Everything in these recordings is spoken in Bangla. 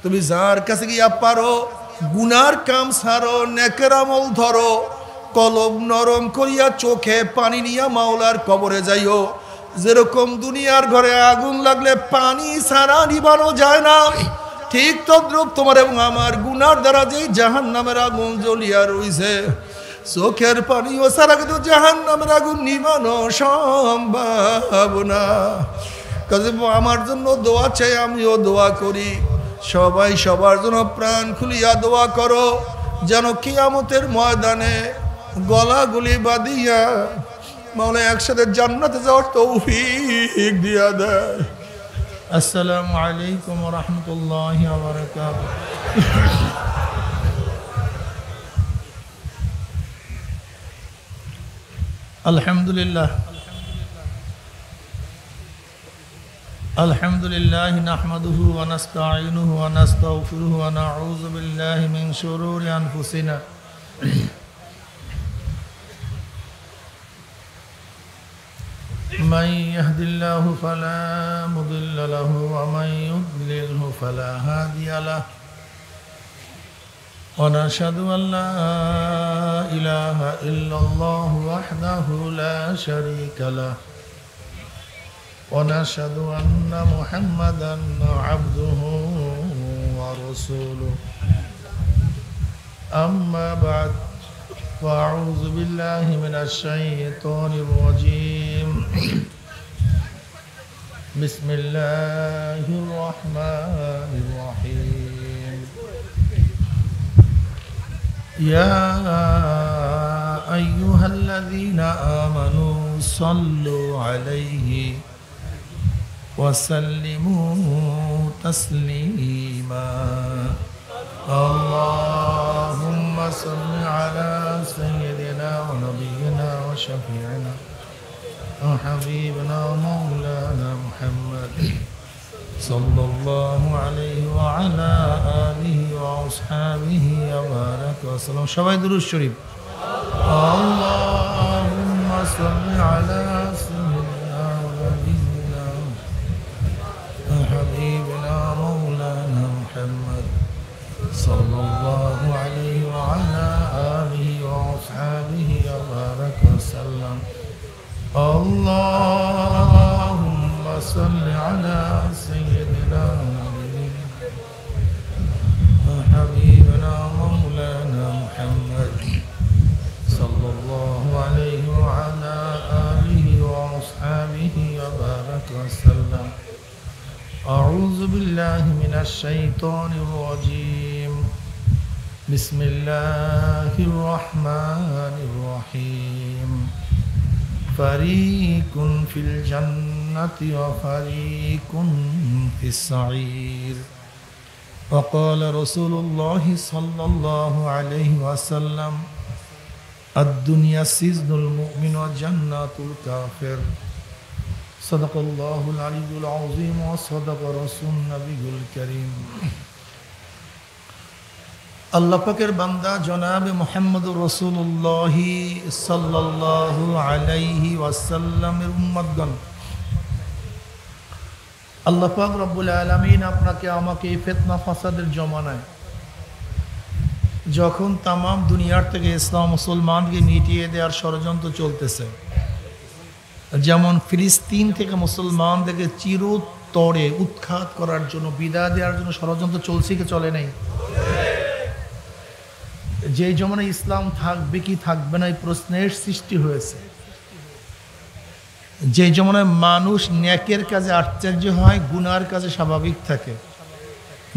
তুমি যার কাছে গিয়া পারো গুনার কাম ছাড়ো, নেকের আমল ধরো, কলব নরম করিয়া চোখে পানি নিয়া মাওলার কবরে যাইও। যেরকম দুনিয়ার ঘরে আগুন লাগলে পানি ছাড়া নিবানো যায় না, ঠিক তদ্রূপ তোমার এবং আমার গুনার দ্বারা যেই জাহান্নামের আগুন জ্বলিয়া রইছে, চোখের পানিও ছাড়া কিন্তু জাহান্নামের আগুন নিবানো সম্ভব না। কাজে আমার জন্য দোয়া চাই, আমিও দোয়া করি। সবাই সবার জন্য প্রাণ খুলিয়া দোয়া করো, যেন কিয়ামতের ময়দানে গলাগুলি বাঁধিয়া মাওলা একসাথে জান্নাতে যাওয়ার তৌফিক দিয়া দেয়। আসসালামু আলাইকুম ওয়া রাহমাতুল্লাহি ওয়া বারাকাতুহু। আলহামদুলিল্লাহ আলহামদুলিল্লাহ নাহমাদুহু ওয়া নাস্তাঈনুহু ওয়া নাস্তাগফিরুহু ওয়া নাউযু বিল্লাহি মিন শুরুরি আনফুসিনা من يهد الله فلا مضل له ومن يضلله فلا هادي له ونشهد أن لا إله إلا الله وحده لا شريك له ونشهد أن محمدا عبده ورسوله أما بعد فأعوذ بالله من الشيطان الرجيم بسم الله الرحمن الرحيم يا أيها الذين آمنوا صلوا عليه وسلموا تسليما اللهم صل على سيدنا ونبينا وشفيعنا وحبيبنا ومولانا محمد صلى الله عليه وعلى آله وأصحابه وبارك وسلم. شباب درود الشريف. اللهم صل على سيدنا ونبينا وحبيبنا مولانا محمد صلى الله عليه وعلى آله وأصحابه وبارك وسلم. اللهم صل على سيدنا وحبيبنا مولانا محمد صلى الله عليه وعلى آله وأصحابه وبارك وسلم. أعوذ بالله من الشيطان الرجيم. بسم الله الرحمن الرحيم. فريق في الجنة وفريق في السعير. وقال رسول الله صلى الله عليه وسلم الدنيا سجن المؤمن وجنة الكافر. صدق الله العلي العظيم وصدق رسول النبي الكريم. আল্লাহ পাকের বান্দা জনাবে মুহাম্মদুর রাসূলুল্লাহ সাল্লাল্লাহু আলাইহি ওয়াসাল্লামের উম্মতগণ, আল্লাহ পাক রব্বুল আলামিন আপনাকে আমাকে এই ফিতনা ফাসাদের জমানায় যখন তামাম দুনিয়ার থেকে ইসলাম মুসলমানকে মিটিয়ে দেওয়ার ষড়যন্ত্র চলতেছে, যেমন ফিলিস্তিন থেকে মুসলমানদেরকে চিরতরে উৎখাত করার জন্য, বিদায় দেওয়ার জন্য ষড়যন্ত্র চলছে কি চলে নাই? যে জমানায় ইসলাম থাকবে কি থাকবে না এই প্রশ্নের সৃষ্টি হয়েছে। যে জমানায় মানুষ নেকের কাজে আশ্চর্য হয়, গুনার কাজে স্বাভাবিক থাকে।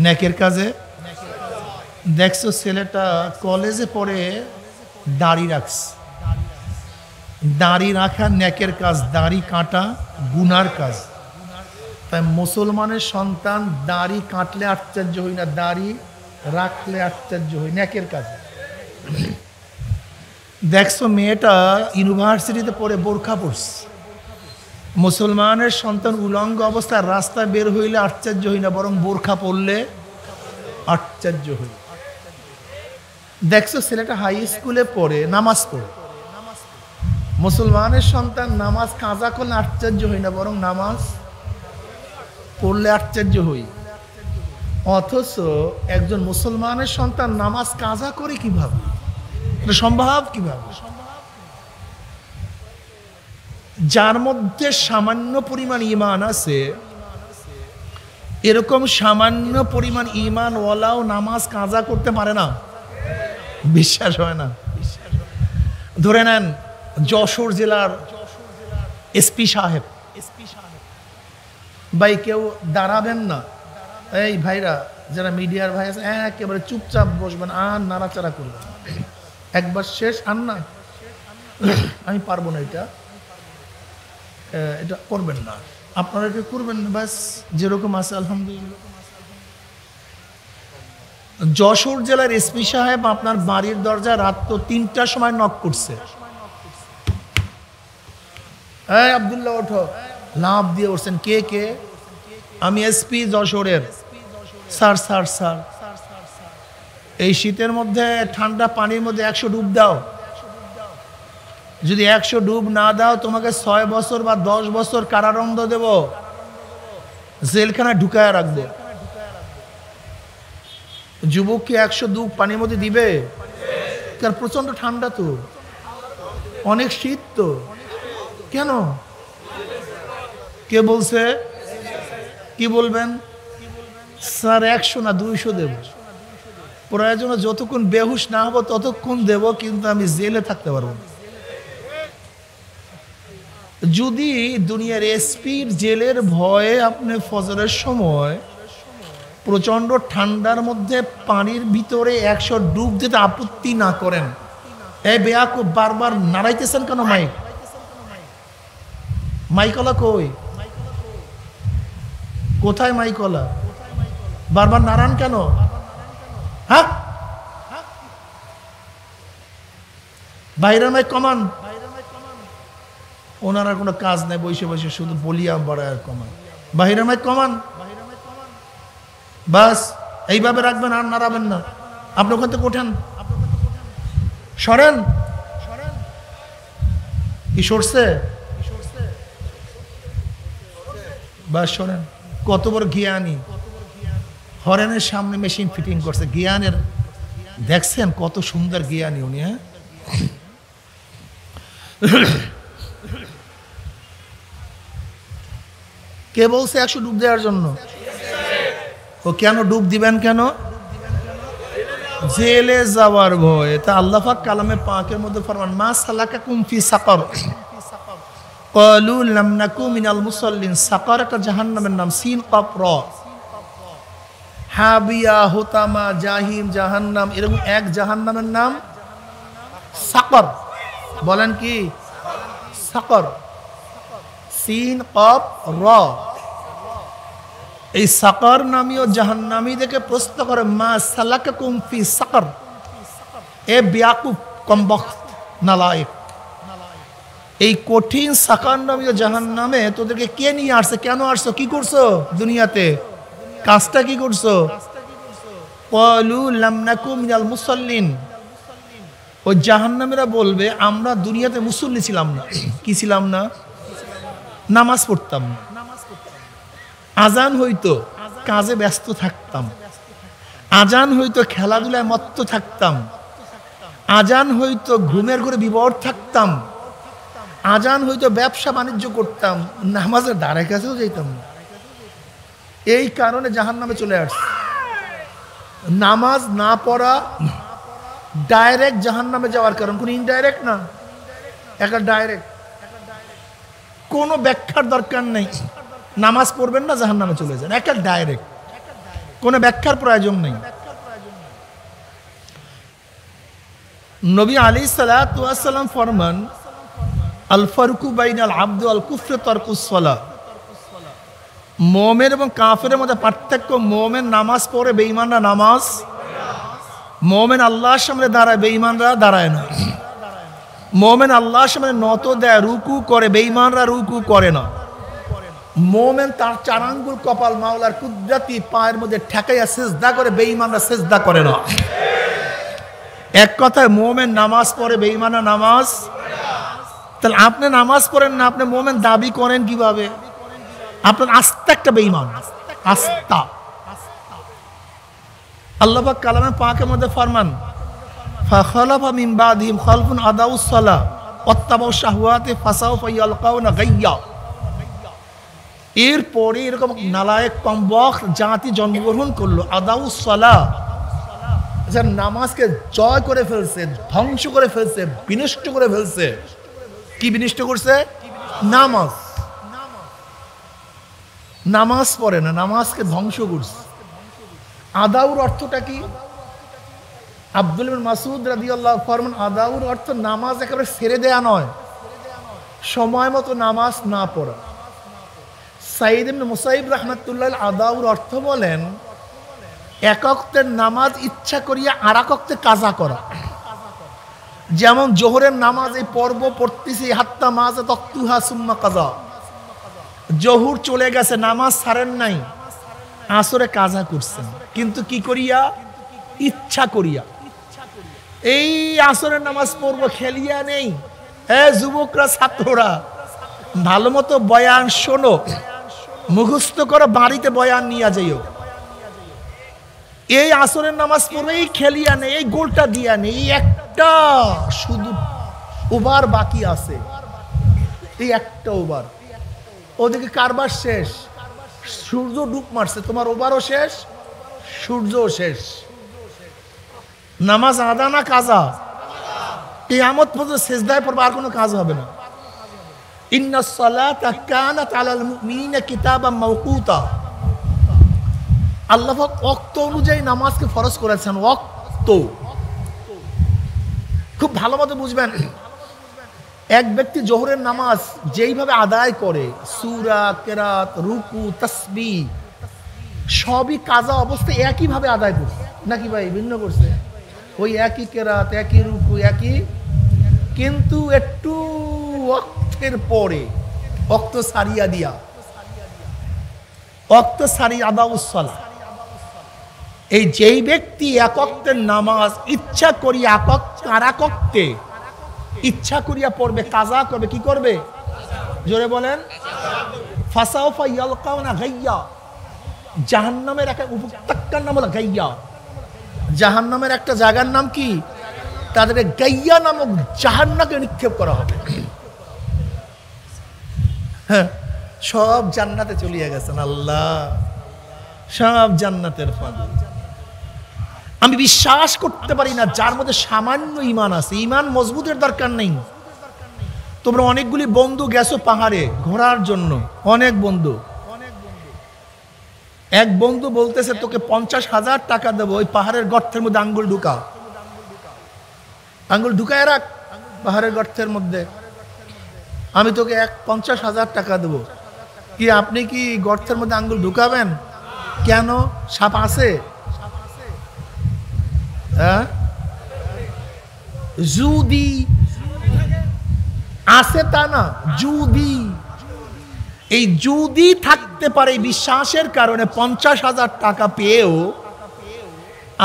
নেকের কাজে দেখছো ছেলেটা কলেজে পড়ে দাড়ি রাখছে, দাড়ি রাখা নেকের কাজ, দাড়ি কাটা গুনার কাজ। তাই মুসলমানের সন্তান দাড়ি কাটলে আশ্চর্য হই না, দাড়ি রাখলে আশ্চর্য হই, নেকের কাজ। দেখছো মেয়েটা ইউনিভার্সিটিতে পড়ে বোরখা পড়ছে, মুসলমানের সন্তান উলঙ্গ অবস্থায় রাস্তায় বের হইলে আশ্চর্য হই না, বরং বোরখা পড়লে আশ্চর্য হই। দেখছো ছেলেটা হাই স্কুলে পড়ে নামাজ পড়ে, মুসলমানের সন্তান নামাজ কাজা করলে আশ্চর্য হই না, বরং নামাজ পড়লে আশ্চর্য হই। অথচ একজন মুসলমানের সন্তান নামাজ কাজা করে কিভাবে? এটা সম্ভব কিভাবে? যার মধ্যে সামান্য পরিমাণ ঈমান আছে, এরকম সামান্য পরিমাণ ঈমান ওয়ালাও নামাজ কাজা করতে পারে না। বিশ্বাস হয় না? ধরে নেন যশোর জেলার এসপি সাহেব, ভাই কেউ দাঁড়াবেন না, এই ভাইরা যারা মিডিয়ার ভাই আছে একেবারে চুপচাপ বসবেন, আর নাড়াচাড়া করবেন, একবার শেষ, আর না আমি পারবো না, এটা করবেন না, আপনারা এটা করবেন না, বাস যেরকম আছে আলহামদুলিল্লাহ। যশোর জেলার এসপি সাহেব আপনার বাড়ির দরজা রাত তো ৩টার সময় নক করছে, এই আব্দুল্লাহ ওঠো, লাভ দিয়ে উঠছেন, কে কে? আমি এসপি যশোরের। স্যার স্যার স্যার এই শীতের মধ্যে ঠান্ডা পানির মধ্যে 100 ডুব দাও, যদি 100 ডুব না দাও তোমাকে 6 বছর বা 10 বছর কারাদণ্ড দেব, জেলখানায় ঢুকায় রাখবো। যুবককে 100 ডুব পানির মধ্যে দিবে? কারণ প্রচন্ড ঠান্ডা তো, অনেক শীত তো, কেন? কে বলছে? কি বলবেন? স্যার 100 না 200 দেব, প্রয়োজনে যতক্ষণ বেহুশ না হবো ততক্ষণ দেব, কিন্তু আমি জেলে থাকতে পারবো না। যদি দুনিয়ার এসপির জেলের ভয়ে আপনি ফজরের সময় প্রচন্ড ঠান্ডার মধ্যে পানির ভিতরে 100 ডুব দিতে আপত্তি না করেন, এই বেয়াকুব বারবার নাড়াইতেছেন কেন? মাইকলা কই? কোথায় মাইকলা? বারবার নাড়ান কেন? হ্যাঁ, বাইরের মাইক কমান। ওনারা কোনো কাজ নাই, বসে বসে শুধু বলিয়া বাড়ায় আর কমান। বাইরের মাইক কমান, বাস এইভাবে রাখবেন, আর নাড়াবেন না। আপনি ওখান থেকে ওঠেন, সরেন। কি সরছে? বাস সরেন। কত বড় জ্ঞানী, হরেনের সামনে মেশিন ফিটিং করছে, জ্ঞানের দেখছেন কত সুন্দর জ্ঞানী উনি। হ্যাঁ, কে বলছে 100 ডুব দেওয়ার জন্য? ও কেন ডুব দিবেন? কেন? জেলে যাওয়ার ভয়। তা আল্লাহ পাক কালামে পাকের মধ্যে ফরমান, মা সালাকাকুম ফি সাকার ক্বালু লাম নাকু মিনাল মুসাল্লিন। সাকার একটা জাহান্নামের নাম, সিন কাফ র, হাবিয়া, হুতামা, জাহিম, জাহান্নাম, এরকম এক জাহান্নামের নাম সাকার। বলেন কি? সাকার, সিন কাফ র। এই সাকার নামীয় জাহান্নামীদেরকে প্রশ্ন করে, মা সালাকাকুম ফি সাকার, এ বেয়াকুব কমবখ্ত নালায়েক, এই কঠিন সাকার নামীয় জাহান্নামে তোদেরকে কে নিয়ে আসছে? কেন আসছো? কি করছো দুনিয়াতে? কাজটা কি করছো? ক্বালু লাম নাকু মিনাল মুসাল্লিন। ওই জাহান্নামীরা বলবে, আমরা দুনিয়াতে মুসল্লি ছিলাম না। কি ছিলাম না? নামাজ পড়তাম না, আজান হইতো কাজে ব্যস্ত থাকতাম, আজান হইতো খেলাধুলায় মত্ত থাকতাম, আজান হইতো ঘুমের ঘরে বিভোর থাকতাম, আজান হইতো ব্যবসা বাণিজ্য করতাম, নামাজের ধারে কাছেও যেতাম না। এই কারণে জাহান্নামে চলে আসছে। নামাজ না পড়া ডাইরেক্ট জাহান্নামে যাওয়ার কারণ, কোন ইনডাইরেক্ট না, একটা ডাইরেক্ট। কোনো ব্যাখ্যার দরকার নেই, নামাজ পড়বেন না জাহান্নামে চলে যান, একটা ডাইরেক্ট, কোনো ব্যাখ্যার প্রয়োজন নেই। নবী আলাইহিস সালাতু ওয়াস সালাম ফরমান, আল ফারকু বাইনাল আবদ ওয়াল কুফর তারকুস সালাহ। মুমিন এবং কাফেরের মধ্যে পার্থক্য, মুমিন নামাজ পড়ে, বেঈমানরা নামাজ, মুমিন আল্লাহর সামনে দাঁড়ায়, বেঈমানরা দাঁড়ায় না। মুমিন আল্লাহর সামনে নত দেয়, রুকু করে, বেঈমানরা রুকু করে না। মুমিন তার 4 আঙ্গুল কপাল মাওলার কুদরতি পায়ের মধ্যে ঠেকাইয়া সিজদা করে, বেঈমানরা সিজদা করে না। এক কথায় মুমিন নামাজ পড়ে, বেঈমানরা নামাজ। তাহলে আপনি নামাজ পড়েন না, আপনি মুমিন দাবি করেন কিভাবে? আপনার আস্থা একটা বেঈমান, আস্থা। আল্লাহ পাক কালামে পাকের মধ্যে ফরমান ফাখালাফা মিন বাদিহিম খালফুন আদাউস সালাহ ওয়াত্তাবাউ শাহওয়াতি ফাসাউফা ইয়ালকাউনা গায়্যা। এরপরে এরকম নালায়েক কমবখ জাতি জন্মগ্রহণ করলো, আদাউস সালাহ, যারা নামাজকে জয় করে ফেলছে, ধ্বংস করে ফেলছে, বিনষ্ট করে ফেলছে। কি বিনষ্ট করছে? নামাজ। নামাজ পড়ে না, নামাজকে ধ্বংস করছে। আদাউর অর্থটা কি? আব্দুল ইবনে মাসউদ রাদিয়াল্লাহু ফরমান আদাউর অর্থ নামাজ একেবারে ছেড়ে দেয়া নয়, সময় মতো নামাজ না পড়া। সাইদ ইবনে মুসাইব রাহমাতুল্লাহ আদাউর অর্থ বলেন এক ওয়াক্তের নামাজ ইচ্ছা করিয়া আর এক ওয়াক্তে কাজা করা। যেমন জোহরের নামাজ এই পর্ব পড়তেছি হাত্তা মাযা তাকতুহা সুম্মা কাজা, জোহর চলে গেছে নামাজ ছাড়েন নাই, আসরে কাজা করছেন, কিন্তু কি করিয়া? ইচ্ছা করিয়া। এই আসরের নামাজ পড়ব খেলিয়া নেই। হ্যাঁ যুবকরা, ছাত্ররা, ভালো মতো বয়ান শোনো, মুখস্থ করো, বাড়িতে বয়ান নিয়ে যাইও। এই আসরের নামাজ পড়বে এই খেলিয়া নেই, এই গোলটা দিয়া নেই, এই একটা শুধু ওভার বাকি আছে, এই একটা ওভার। ওদিকে কারবার শেষ, সূর্য ডুব মারছে, তোমার ওভারও শেষ, সূর্যও শেষ। নামাজ আদা না কাজা? কিয়ামত পর্যন্ত সিজদায় পড়বে, আর কোনো কাজ হবে না। ইন্নাস সালাতা কানাত আলাল মুমিনিনা কিতাবাম মাওকুতা। আল্লাহ পাক ওয়াক্ত অনুযায়ী নামাজকে ফরজ করেছেন। ওয়াক্ত খুব ভালো মতো বুঝবেন। এক ব্যক্তি জোহরের নামাজ যেইভাবে আদায় করে, সূরা, কেরাত, রুকু, তাসবিহ সবই কাজা অবস্থায় একইভাবে আদায় করছে নাকি ভাই? ভিন্ন করছে? ওই একই কেরাত, একই রুকু, একই, কিন্তু একটু ওয়াক্তের পরে ওয়াক্ত সারিয়া দিয়া, ওয়াক্ত সারি আদাউস সালাহ। এই যেই ব্যক্তি এক ওয়াক্তের নামাজ ইচ্ছা করিয়া আর এক ওয়াক্তে ইচ্ছা করিয়া পড়বে, কাজা করবে, কি করবে? জোরে বলেন। ফাসাউফা ইয়ালকাউনা গায়্যা। জাহান্নামের একটা উপত্যকার নাম হলো গায়্যা। জাহান্নামের একটা জায়গার নাম কি? তাদের গায়্যা নামক জাহান্নামে নিক্ষেপ করা হবে। হ্যাঁ, সব জান্নাতে চলিয়ে গেছেন আল্লাহ, সব জান্নাতের ফাঁদ। আমি বিশ্বাস করতে পারি না যার মধ্যে সামান্য ঈমান আছে। ঈমান মজবুতের দরকার নেই। তোমরা অনেকগুলি বন্ধু গেছো পাহাড়ে ঘোরার জন্য, অনেক বন্ধু। এক বন্ধু বলতেছে তোকে 50,000 টাকা দেবো, ওই পাহাড়ের গর্তের মধ্যে আঙ্গুল ঢুকা, আঙ্গুল ঢুকায় রাখ পাহাড়ের গর্তের মধ্যে, আমি তোকে 50,000 টাকা দেবো। কি আপনি কি গর্তের মধ্যে আঙ্গুল ঢুকাবেন? কেন? সাপ আছে? হ্যাঁ, যদি আছে তা না, যদি এই যদি থাকতে পারে বিশ্বাসের কারণে 50,000 টাকা পেয়েও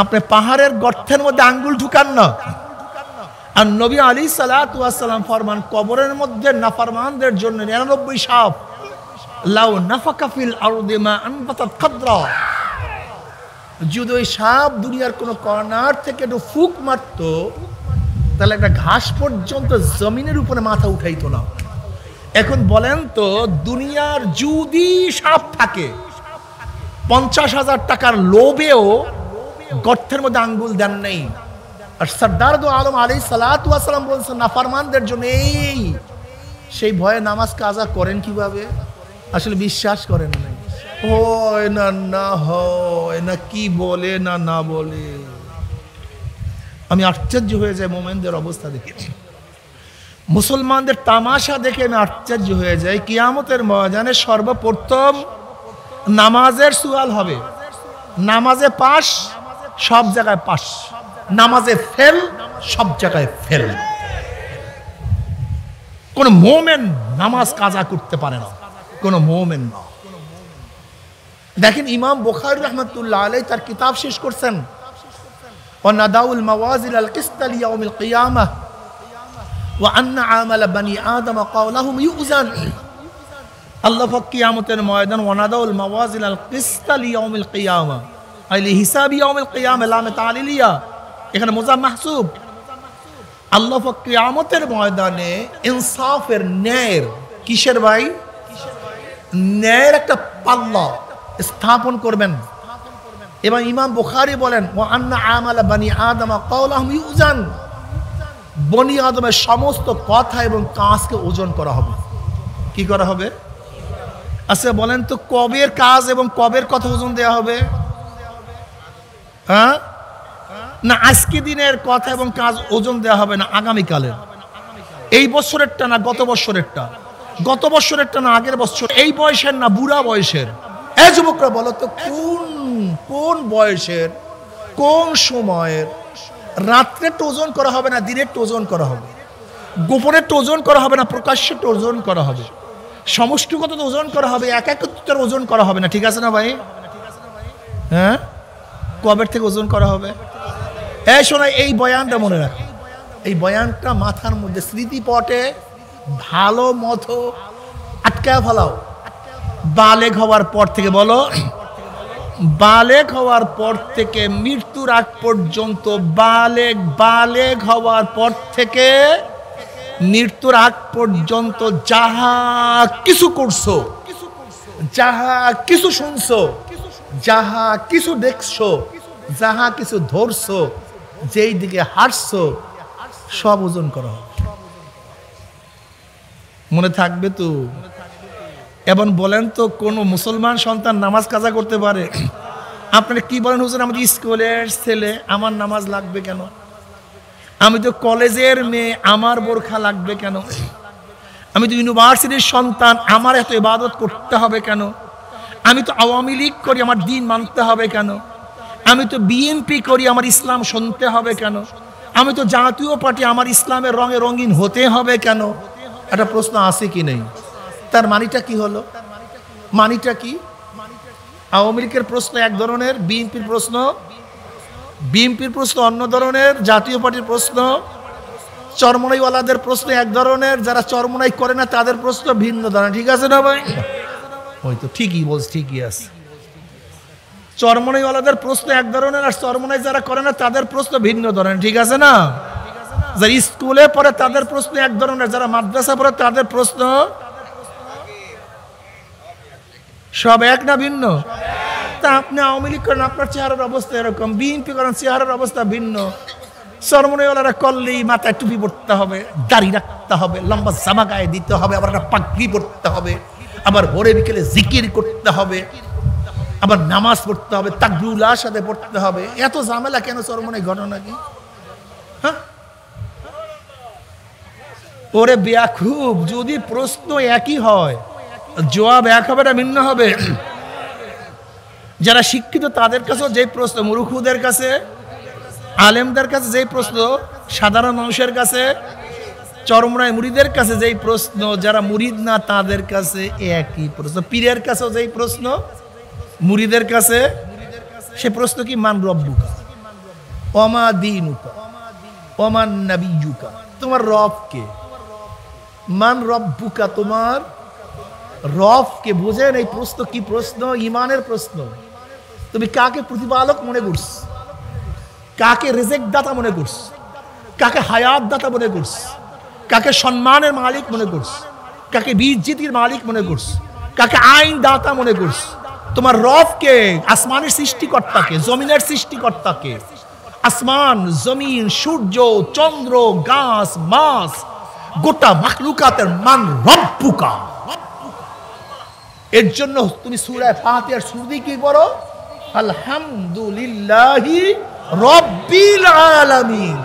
আপনি পাহাড়ের গর্তের মধ্যে আঙ্গুল ঢুকান না। আর নবী আলাইহিস সালাতু ওয়াস সালাম ফরমান কবরের মধ্যে নাফরমানদের জন্য 99 সাপ, লাউ নাফাকা ফিল আরদি মা আনবাতাত খাদরা, যদি ওই সাপ দুনিয়ার কোনো কর্নার থেকে একটু ফুক মারতো তাহলে একটা ঘাস পর্যন্ত জমিনের উপরে মাথা উঠাইতো না। এখন বলেন তো, দুনিয়ার যদি সাপ থাকে 50,000 টাকার লোভেও গর্তের মধ্যে আঙ্গুল দেন নাই। আর সরদার দো আলম আলাইহিস সালাতু ওয়াস সালাম বলছেন নাফরমানদের জন্য এই সেই ভয়ে নামাজ কাজা করেন কিভাবে? আসলে বিশ্বাস করেন নাই, হয় না, না হয় না, কি বলে না না বলে। আমি আশ্চর্য হয়ে যাই মোমেনদের অবস্থা দেখে, মুসলমানদের তামাশা দেখে আমি আশ্চর্য হয়ে যাই। কিয়ামতের ময়দানে সর্বপ্রথম নামাজের সুয়াল হবে। নামাজে পাস, সব জায়গায় পাস, নামাজে ফেল, সব জায়গায় ফেল। কোন মোমেন নামাজ কাজা করতে পারে না, কোন মোমেন না। দেখেন ইমাম বুখারী রাহমাতুল্লাহ আলাইহি তার কিতাব শেষ করছেন ওয়া নাদাউল মাওয়াজিল আল কিসত লিয়াউমিল কিয়ামাহ ওয়া আন্না আমাল বানি আদম ক্বালাহুম ইউজান। আল্লাহ পাক কিয়ামতের ময়দান ওয়া নাদাউল মাওয়াজিল আল কিসত লিয়াউমিল কিয়ামাহ, আইলি হিসাবি ইয়াউমিল কিয়ামা লামে তালিলিয়া, এখানে মুজাম মাহসুব। আল্লাহ পাক কিয়ামতের ময়দানে ইনসাফের, ন্যায়ের, কিসের ভাই, ন্যায়ের একটা পাল্লা স্থাপন করবেন। এবং ইমাম বুখারী বলেন ওয়া আন্না আমালা বানি আদম কাওলাহুম ইউজান, বনি আদমের সমস্ত কথা এবং কাজকে ওজন করা হবে। কি করা হবে? আচ্ছা বলেন তো, কবের কাজ এবং কবের কথা ওজন দেওয়া হবে? হ্যাঁ, না আজকে দিনের কথা এবং কাজ ওজন দেওয়া হবে, না আগামীকালের, এই বছরেরটা না গত বছরেরটা, গত বছরেরটা না আগের বছর, এই বয়সের না বুড়া বয়সের? এই যুবকরা বলো তো, কোন বয়সের, কোন সময়ের? রাত্রে ওজন করা হবে না দিনের ওজন করা হবে? গোপনে ওজন করা হবে না প্রকাশ্যে ওজন করা হবে? সমষ্টিগত ওজন করা হবে, একাকিত্বের ওজন করা হবে না, ঠিক আছে না ভাই? হ্যাঁ, কবের থেকে ওজন করা হবে? এই শোনা, এই বয়ানটা মনে রাখ, এই বয়ানটা মাথার মধ্যে স্মৃতিপটে ভালো মতো আটকা ফেলাও। বালেগ হওয়ার পর থেকে, বলো, বালেগ হওয়ার পর থেকে মৃত্যুর আগ পর্যন্ত, বালেগ হওয়ার পর থেকে মৃত্যুর আগ পর্যন্ত যাহা কিছু করছো, যাহা কিছু শুনছো, যাহা কিছু দেখছো, যাহা কিছু ধরছো, যেই দিকে হাঁটছো, সব ওজন করা হবে। মনে থাকবে তো? এবং বলেন তো, কোন মুসলমান সন্তান নামাজ কাজা করতে পারে? আপনারা কি বলেন হুজুর, আমাদের স্কুলের ছেলে, আমার নামাজ লাগবে কেন? আমি তো কলেজের মেয়ে, আমার বোরখা লাগবে কেন? আমি তো ইউনিভার্সিটির সন্তান, আমার এত ইবাদত করতে হবে কেন? আমি তো আওয়ামী লীগ করি, আমার দিন মানতে হবে কেন? আমি তো বিএনপি করি, আমার ইসলাম শুনতে হবে কেন? আমি তো জাতীয় পার্টি, আমার ইসলামের রঙে রঙিন হতে হবে কেন? একটা প্রশ্ন আছে কি নেই? তার মানিটা কি হলো? মানিটা কি? আওয়ামী লীগের প্রশ্ন এক ধরনের, বিএনপির প্রশ্ন অন্য ধরনের, জাতীয় পার্টির প্রশ্ন, চরমনাইওয়ালাদের প্রশ্ন এক ধরনের, যারা চরমনাই করে না তাদের প্রশ্ন ভিন্ন ধরনের, ঠিক আছে না ভাই? ওই তো ঠিকই বলছে, ঠিকই আছে। চরমনাইওয়ালাদের প্রশ্ন এক ধরনের, আর চরমনাই যারা করে না তাদের প্রশ্ন ভিন্ন ধরনের, ঠিক আছে না? যারা স্কুলে পড়ে তাদের প্রশ্ন এক ধরনের, যারা মাদ্রাসা পড়ে তাদের প্রশ্ন সব এক না ভিন্ন? তা আপনি আওয়ামী লীগ করেন, আপনার চেহারার অবস্থা এরকম, বিএনপি করেন, চেহারার অবস্থা ভিন্ন। চরমনাইওয়ালারা করলেই মাথায় টুপি পড়তে হবে, দাড়ি রাখতে হবে, লম্বা জামা গায়ে দিতে হবে, আবার একটা পাগড়ি পড়তে হবে, আবার ভোরে বিকেলে জিকির করতে হবে, আবার নামাজ পড়তে হবে, তাকবীরুল্লাহর সাথে পড়তে হবে। এত ঝামেলা কেন চরমনাই? ঘটনা কি? হ্যাঁ, ওরে বেয়াকুব, যদি প্রশ্ন একই হয় জবাব এক হবে না ভিন্ন হবে? যারা শিক্ষিত তাদের কাছেও যে প্রশ্ন, মুরুখুদের কাছে, আলেমদের কাছে যেই প্রশ্ন, সাধারণ মানুষের কাছে, চরমনাই মুরিদের কাছে যেই প্রশ্ন, যারা মুরিদ না তাদের কাছে একই প্রশ্ন। পীরের কাছেও যেই প্রশ্ন, মুরিদের কাছে সে প্রশ্ন কি? মান রব্বুকা, ওমা দীনুকা, ওমান নাবিয়্যুকা, তোমার রব কে? মান রব্বুকা, তোমার রব কে? বুঝেন এই প্রশ্ন কি প্রশ্ন? ইমানের প্রশ্ন। তুমি কাকে প্রতিপালক মনে করছ? কাকে রিজিক দাতা মনে করছ? কাকে হায়াত দাতা মনে করছ? কাকে সম্মানের মালিক মনে করছ? কাকে বিজ্জিতির মালিক মনে করছ? কাকে আইন দাতা মনে করছ? তোমার রব কে? আসমানের সৃষ্টিকর্তাকে, জমিনের সৃষ্টিকর্তাকে। আসমান, জমিন, সূর্য, চন্দ্র, গাছ, মাছ, গোটা মাখলুকাতের মান রব্বুকা। এর জন্য তুমি সূরা ফাতিহার শুরুতে কি পড়ো? আলহামদুলিল্লাহি রব্বিল আলামিন।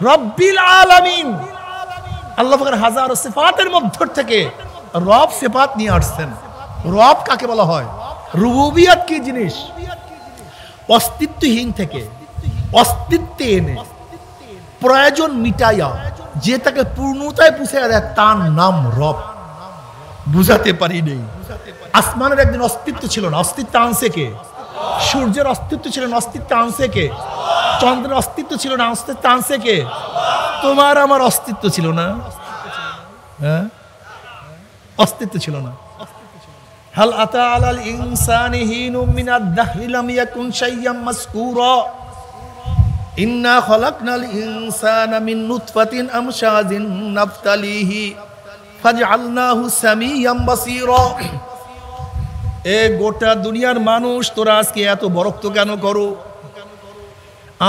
রব্বিল আলামিন। আল্লাহ পাকের হাজারো সিফাতের মধ্য থেকে রব সিফাত নিয়ে আসছেন। রব কাকে বলা হয়? রুবুবিয়ত কি জিনিস? অস্তিত্বহীন থেকে অস্তিত্বে এনে প্রয়োজন মিটাইয়া যে তাকে পূর্ণতায় পৌঁছে দেয় তার নাম রব। বুঝাতে পারি নেই। আসমানের একদিন অস্তিত্ব ছিল না, অস্তিত্ব আনছে কে? সূর্যের অস্তিত্ব ছিল না, অস্তিত্ব আনছে কে? চন্দ্রের অস্তিত্ব ছিল না, অস্তিত্ব আনছে কে? তোমার আমার অস্তিত্ব ছিল না, হ্যাঁ? অস্তিত্ব ছিল না। হাল আতা আলাল ইনসানি হিনুম মিনাদ দাহরি লাম ইয়াকুন শাইয়্যাম মাযকুরা ইন্না খলাকনাল ইনসানা মিন নুতফাতিন আমশাজিন নাফতালিহি ফাজআলনাহু সামিয়াম বাসীরা। এ গোটা দুনিয়ার মানুষ, তোরা আজকে এত বরক্ত কেন করো?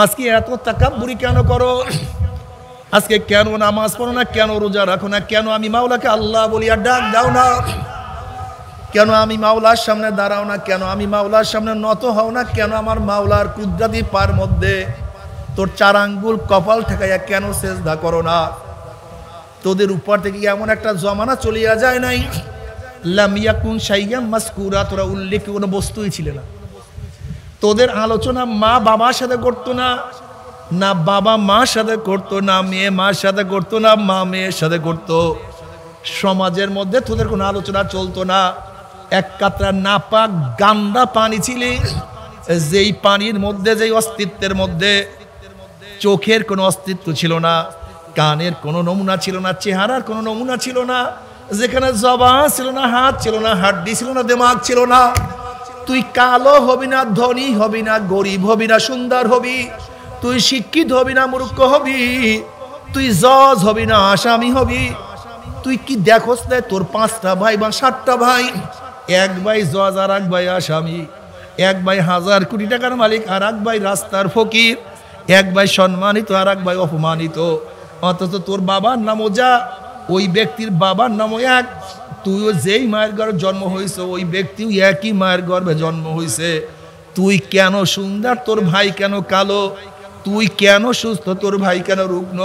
আজকে এত তাকাব্বুরি কেন করো? আজকে কেন নামাজ পড়ো না? কেন রোজা রাখো না? কেন আমি মাওলাকে আল্লাহ বলি আর ডাক দাও না? কেন আমি মাওলার সামনে দাঁড়াও না? কেন আমি মাওলার সামনে নত হও না? কেন আমার মাওলার কুদরতি পার মধ্যে তোর 4 আঙ্গুল কপাল ঠেকাইয়া কেন সেজদা করো না? তোদের উপর থেকে এমন একটা জমানা চলিয়া যায় নাই, লাম ইয়াকুন শাইয়্যাম মাযকুরা, তোরা উল্লেখ কোনো বস্তুই ছিল না। তোদের আলোচনা মা বাবার সাথে করতো না, না বাবা মার সাথে করতো, না মেয়ে মার সাথে করতো, না মা মেয়ের সাথে করতো। সমাজের মধ্যে তোদের কোনো আলোচনা চলতো না। এক কাতরা নাপাক গান্ডা পানি ছিলে, যেই পানির মধ্যে, যেই অস্তিত্বের মধ্যে চোখের কোনো অস্তিত্ব ছিল না, কানের কোনো নমুনা ছিল না, চেহারার কোনো নমুনা ছিল না, যেখানে জবান ছিল না, হাত ছিল না, হাড্ডি ছিল না, দিমাগ ছিল না। তুই কালো হবি না, ধনী হবি না, গরিব হবি না, সুন্দর হবি। তুই শিক্ষিত হবি না, মূর্খ হবি। তুই জজ হবি না, আসামি হবি। তুই কি দেখোস না তোর 5টা ভাই বা 7টা ভাই, এক ভাই জজ আর এক ভাই আসামি, এক ভাই 1000 কোটি টাকার মালিক আর এক ভাই রাস্তার ফকির, এক ভাই সম্মানিত আর এক ভাই অপমানিত। অথচ তোর বাবার নামও যা, ওই ব্যক্তির বাবার নামও এক। তুইও যেই মায়ের গর্ভে জন্ম হয়েছে, ওই ব্যক্তিও একই মায়ের গর্ভে জন্ম হয়েছে। তুই কেন সুন্দর, তোর ভাই কেন কালো? তুই কেন সুস্থ, তোর ভাই কেন রুগ্ন?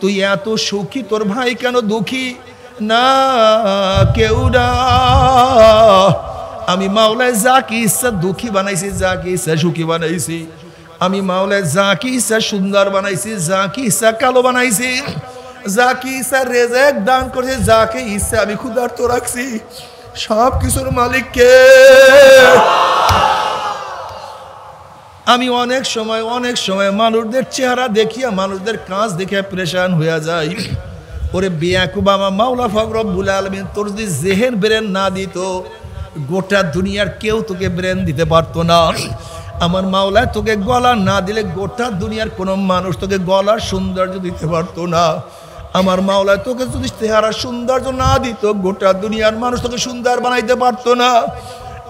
তুই এত সুখী, তোর ভাই কেন দুঃখী? না, কেউ না। আমি মাওলায় যাকে ইচ্ছা দুঃখী বানাইছি, যাকে ইচ্ছা সুখী বানাইছি। আমি মাওলায় যাকে ইচ্ছা সুন্দর বানাইছি, যাকে ইচ্ছা কালো বানাইছি, যাকে ইচ্ছা রেজেক দান করেছি, যাকে ইচ্ছা আমি ক্ষুধার্ত রাখছি। সব কিছুর মালিককে। আমি অনেক সময় মানুষদের চেহারা দেখিয়া, মানুষদের কাজ দেখে পরেশান হইয়া যাই। ওরে বেয়াকুব, আমার মাওলা পাক রব্বুল আলামিন তোর যদি জেহেন ব্রেন না দিত, গোটা দুনিয়ার কেউ তোকে ব্রেন দিতে পারতো না। আমার মাওলায় তোকে গলা না দিলে গোটা দুনিয়ার কোনো মানুষ তোকে গলার সৌন্দর্য দিতে পারতো না। আমার মাওলায় তোকে যদি চেহারা সৌন্দর্য না দিত, গোটা দুনিয়ার মানুষ তোকে সুন্দর বানাইতে পারতো না।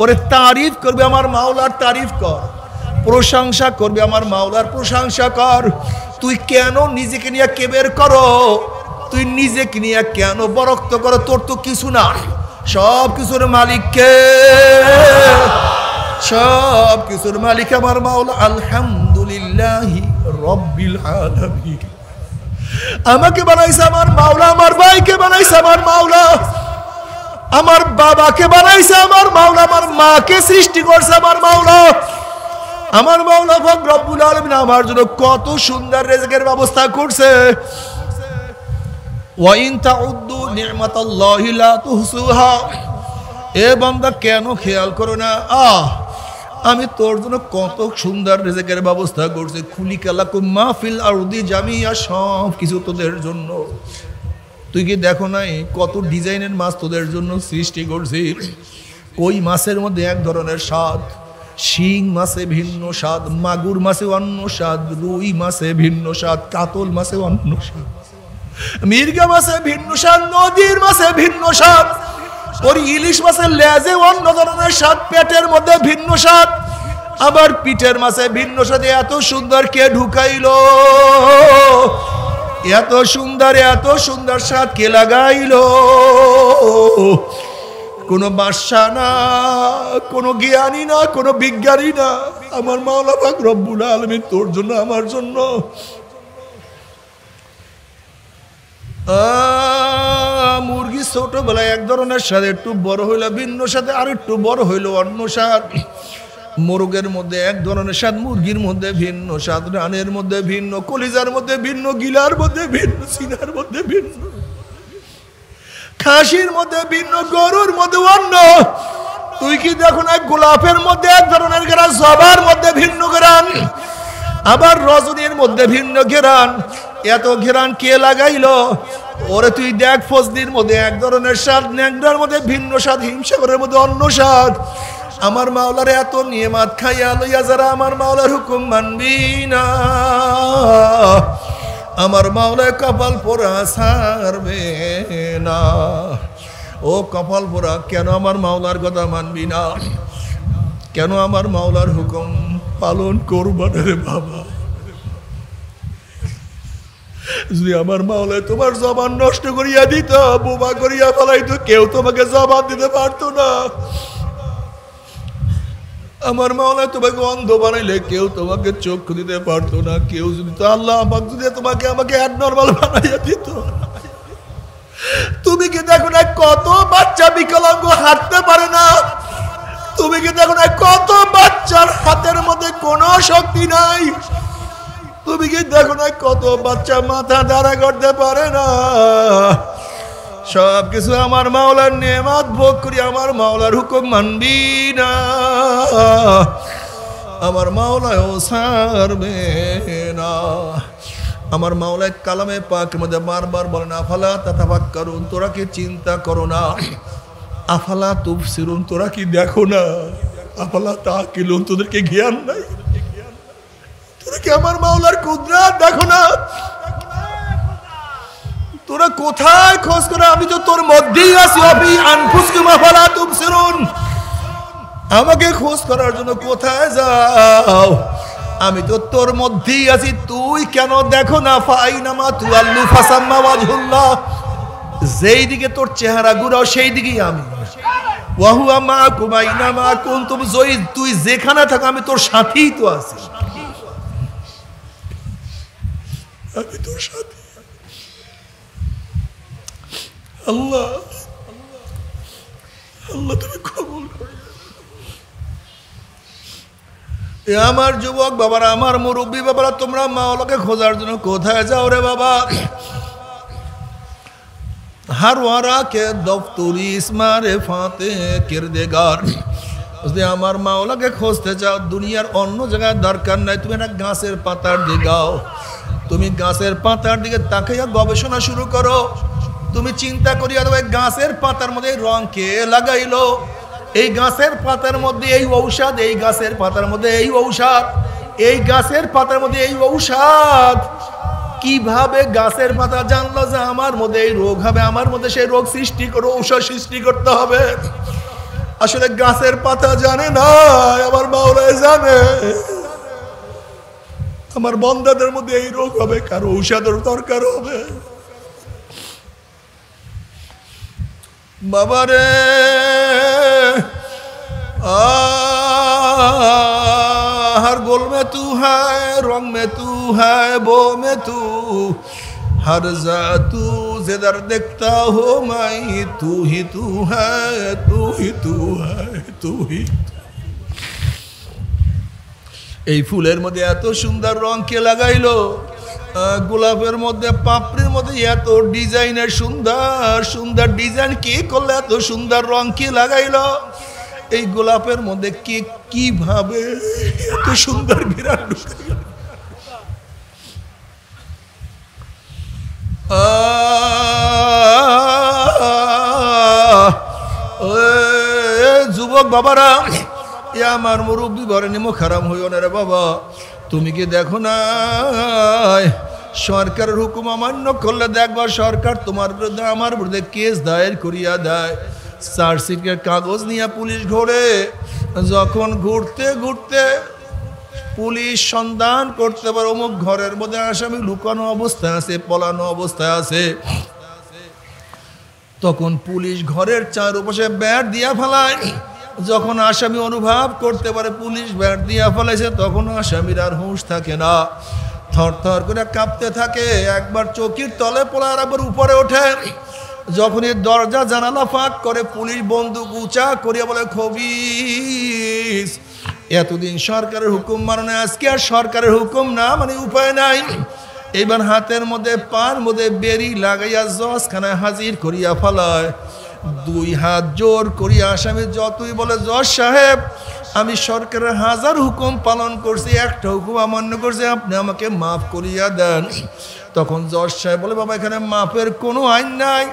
ওরে তারিফ করবে আমার মাওলার তারিফ কর, প্রশংসা করবে আমার মাওলার প্রশংসা কর। তুই কেন নিজেকে নিয়ে কেবের করো? তুই নিজেকে নিয়ে কেন বরক্ত করো? তোর তো কিছু না, সব কিছুর মালিককে, সব কিছুর মালিক আমার মাওলা। আলহামদুলিল্লাহি রাব্বিল আলামিন। আমাকে বানাইছে আমার মাওলা, আমার ভাইকে বানাইছে আমার মাওলা, আমার বাবাকে বানাইছে আমার মাওলা, আমার মাকে সৃষ্টি করছে আমার মাওলা। আমার মাওলা পাক রব্বুল আলামিন আমার জন্য কত সুন্দর রিজকের ব্যবস্থা করছে। ওয়া ইন তাউদ্দু নি'মাতাল্লাহি লা তুহসুহা। এ বান্দা কেন খেয়াল করো না? আমি তোর জন্য কত সুন্দর রিজকের ব্যবস্থা করছি। খুলিকালাকুম মা ফিল আরদি জামিয়া, সব কিছু তোদের জন্য। তুই কি দেখো নাই কত ডিজাইনের মাছ তোদের জন্য সৃষ্টি করছি? ওই মাছের মধ্যে এক ধরনের স্বাদ, শিং মাছে ভিন্ন স্বাদ, মাগুর মাছে অন্য স্বাদ, রুই মাছে ভিন্ন স্বাদ, কাতল মাছে অন্য স্বাদ, মির্গা মাছে ভিন্ন স্বাদ, নদীর মাছে ভিন্ন স্বাদ। ওর ইলিশ মাছের লেজে অন্য ধরনের স্বাদ, পেটের মধ্যে ভিন্ন স্বাদ, আবার পিঠের মাছে ভিন্ন স্বাদ। এত সুন্দর কে ঢুকাইলো? এত সুন্দর স্বাদ কে লাগাইলো? কোনো বাদশা না, কোনো জ্ঞানী না, কোনো বিজ্ঞানী না, আমার মাওলা পাক রব্বুল আলামিন তোর জন্য, আমার জন্য। মুরগি ছোটবেলায় এক ধরনের স্বাদ, একটু বড় হইলো ভিন্ন স্বাদে, আর একটু বড় হইলো অন্য স্বাদ। মোরগের মধ্যে এক ধরনের স্বাদ, মুরগির মধ্যে ভিন্ন স্বাদ, রানের মধ্যে ভিন্ন, কলিজার মধ্যে ভিন্ন, গিলার মধ্যে ভিন্ন, সিনার মধ্যে ভিন্ন, খাসির মধ্যে ভিন্ন, গরুর মধ্যে অন্য। তুই কি দেখো না গোলাপের মধ্যে এক ধরনের ঘেরান, জবার মধ্যে ভিন্ন ঘেরান, আবার রজনীর মধ্যে ভিন্ন ঘেরান। এত ঘেরান কে লাগাইলো? ওরে তুই দেখ ফজলির মধ্যে এক ধরনের স্বাদ, ন্যাংরার মধ্যে ভিন্ন স্বাদ, হিমসাগরের মধ্যে অন্য স্বাদ। আমার মাওলার এত নিয়ামত খাইয়া লইয়া যারা আমার মাওলার হুকুম মানবি না, আমার মাওলায় কপাল পোড়া ছাড়বে না। ও কপাল পোড়া, কেন আমার মাওলার কথা মানবি না? কেন আমার মাওলার হুকুম পালন করবা না রে বাবা? যদি আমার মাওলায় তোমার জবান নষ্ট করিয়া দিত, বোবা করিয়া ফেলাইতো, কেউ তোমাকে জবাব দিতে পারতো না। আমার মাওলায় তোমাকে অন্ধ বানাইলে কেউ তোমাকে চক্ষু দিতে পারতো না। কেউ যদি তো আল্লাহ যদি তোমাকে আমাকে অ্যাবনর্মাল বানাইয়া দিত। তুমি কি দেখো না কত বাচ্চা বিকলাঙ্গ হাঁটতে পারে না? তুমি কি দেখো না কত বাচ্চার হাতের মধ্যে কোনো শক্তি নাই? তুমি কি দেখো না কত বাচ্চা মাথা দাঁড়া করতে পারে না? সব কিছু আমার মাওলার নেয়ামত ভোগ করি আমার মাওলার হুকুম মানবি না, আমার মাওলাও ছাড়বে না। আমার মাওলায় কালামে পাকের মধ্যে বারবার বলেন, আফালা তাতাফাক্কারুন, তোরা কি চিন্তা করো না? আফালা তুবসিরুন, তোরা কি দেখো না? আফালা তাকিলুন, তোদেরকে জ্ঞান নাই? তোরা কি আমার মাওলার কুদরত দেখো না? তোরা কোথায় খোঁজ করে? আমি তো তোর মধ্যেই আছি। অবি আনফুসকুম আফালা তুবসিরুন, আমাকে খোঁজ করার জন্য কোথায় যাও? আমি তো তোর মধ্যেই আছি, তুই কেন দেখো না? ফাইনামা তুআল্লু ফাসাম্মা ওয়াজহুল্লাহ, যেই দিকে তোর চেহারা ঘুরাও সেই দিকেই আমি। ওয়া হুয়া মাআকুম আইনামা কুনতুম, তুই যেখানে থাক আমি তোর সাথেই তো আছি। আমি তোর সাথে। আল্লাহ আল্লাহ তুমি কবুল করো। আমার যুবক বাবারা, আমার মুরব্বী বাবারা, তোমরা মাওলাকে খোঁজার জন্য কোথায় যাও রে বাবা? हर वारा के दफ्तरी इस्मारे फाते किरदेगार যদি আমার মাওলাকে খুঁজতে চাও দুনিয়ার অন্য জায়গায় দরকার নাই, তুমি একটা গাছের পাতার দিকে যাও, তুমি গাছের পাতার দিকে তাকাইয়া গবেষণা শুরু করো। তুমি চিন্তা করিয়া দেবে গাছের পাতার মধ্যে রং কে লাগাইলো, এই গাছের পাতার মধ্যে এই ঔষধ, এই গাছের পাতার মধ্যে এই ঔষধ, এই গাছের পাতার মধ্যে এই ঔষধ। কিভাবে গাছের পাতা জানলো যে আমার মধ্যে এই রোগ হবে, আমার মধ্যে সেই রোগ সৃষ্টি করে ঔষধ সৃষ্টি করতে হবে? আসলে গাছের পাতা জানে না, আমার মাওলা জানে। আমার বান্দাদের মধ্যে এই রোগ হবে, কারো ঔষধের দরকার হবে। বাবারে हर गोल में तू है, रंग में तू है, बो में तू, हर जा तू जिधर देखता हो मैं, तू ही तू है, तू ही तू है, तू ही। এই ফুলের মধ্যে এত সুন্দর রং কে লাগাইলো? গোলাপের মধ্যে পাপড়ির মধ্যে এত ডিজাইনের সুন্দর সুন্দর ডিজাইন কে করলে? এত সুন্দর রং কে লাগাইলো? এই গোলাপের মধ্যে কে কিভাবে এত সুন্দর ঘেরা ঢুকাইলো? যুবক বাবারা, এ আমার মুরব্বী বলে নিমো খারাপ হইও না রে বাবা। তুমি কি দেখো না সরকারের হুকুম অমান্য করলে দেখবা সরকার তোমার বিরুদ্ধে আমার বিরুদ্ধে কেস দায়ের করিয়া দেয়। চার্জশিটের কাগজ নিয়ে পুলিশ ঘোরে, যখন ঘুরতে ঘুরতে পুলিশ সন্ধান করতে পারে অমুক ঘরের মধ্যে আসামি লুকানো অবস্থায় আছে, পলানো অবস্থায় আছে, তখন পুলিশ ঘরের চারপাশে ব্যাট দিয়া ফেলায়। যখন আসামি অনুভব করতে পারে পুলিশ ব্যাট দিয়া ফেলাইছে, তখন আসামির আর হুঁশ থাকে না, থর থর করে কাঁপতে থাকে। একবার চৌকির তলে পড়ে আর একবার উপরে ওঠে। যখনই দরজা জানালা ফাঁক করে পুলিশ বন্দুক উঁচা করিয়া বলে, খবিস এতদিন সরকারের হুকুম মানে আজকে আর সরকারের হুকুম না মানে উপায় নাই। এবার হাতের মধ্যে পার মধ্যে বেরি লাগাইয়া জজখানায় হাজির করিয়া ফেলায়। দুই হাত জোর করিয়া আসামি যতই বলে, জজ সাহেব আমি সরকারের 1000 হুকুম পালন করছি, একটা হুকুম অমান্য করছি, আপনি আমাকে মাফ করিয়া দেন। তখন জজ সাহেব বলে, বাবা এখানে মাপের কোনো আইন নাই,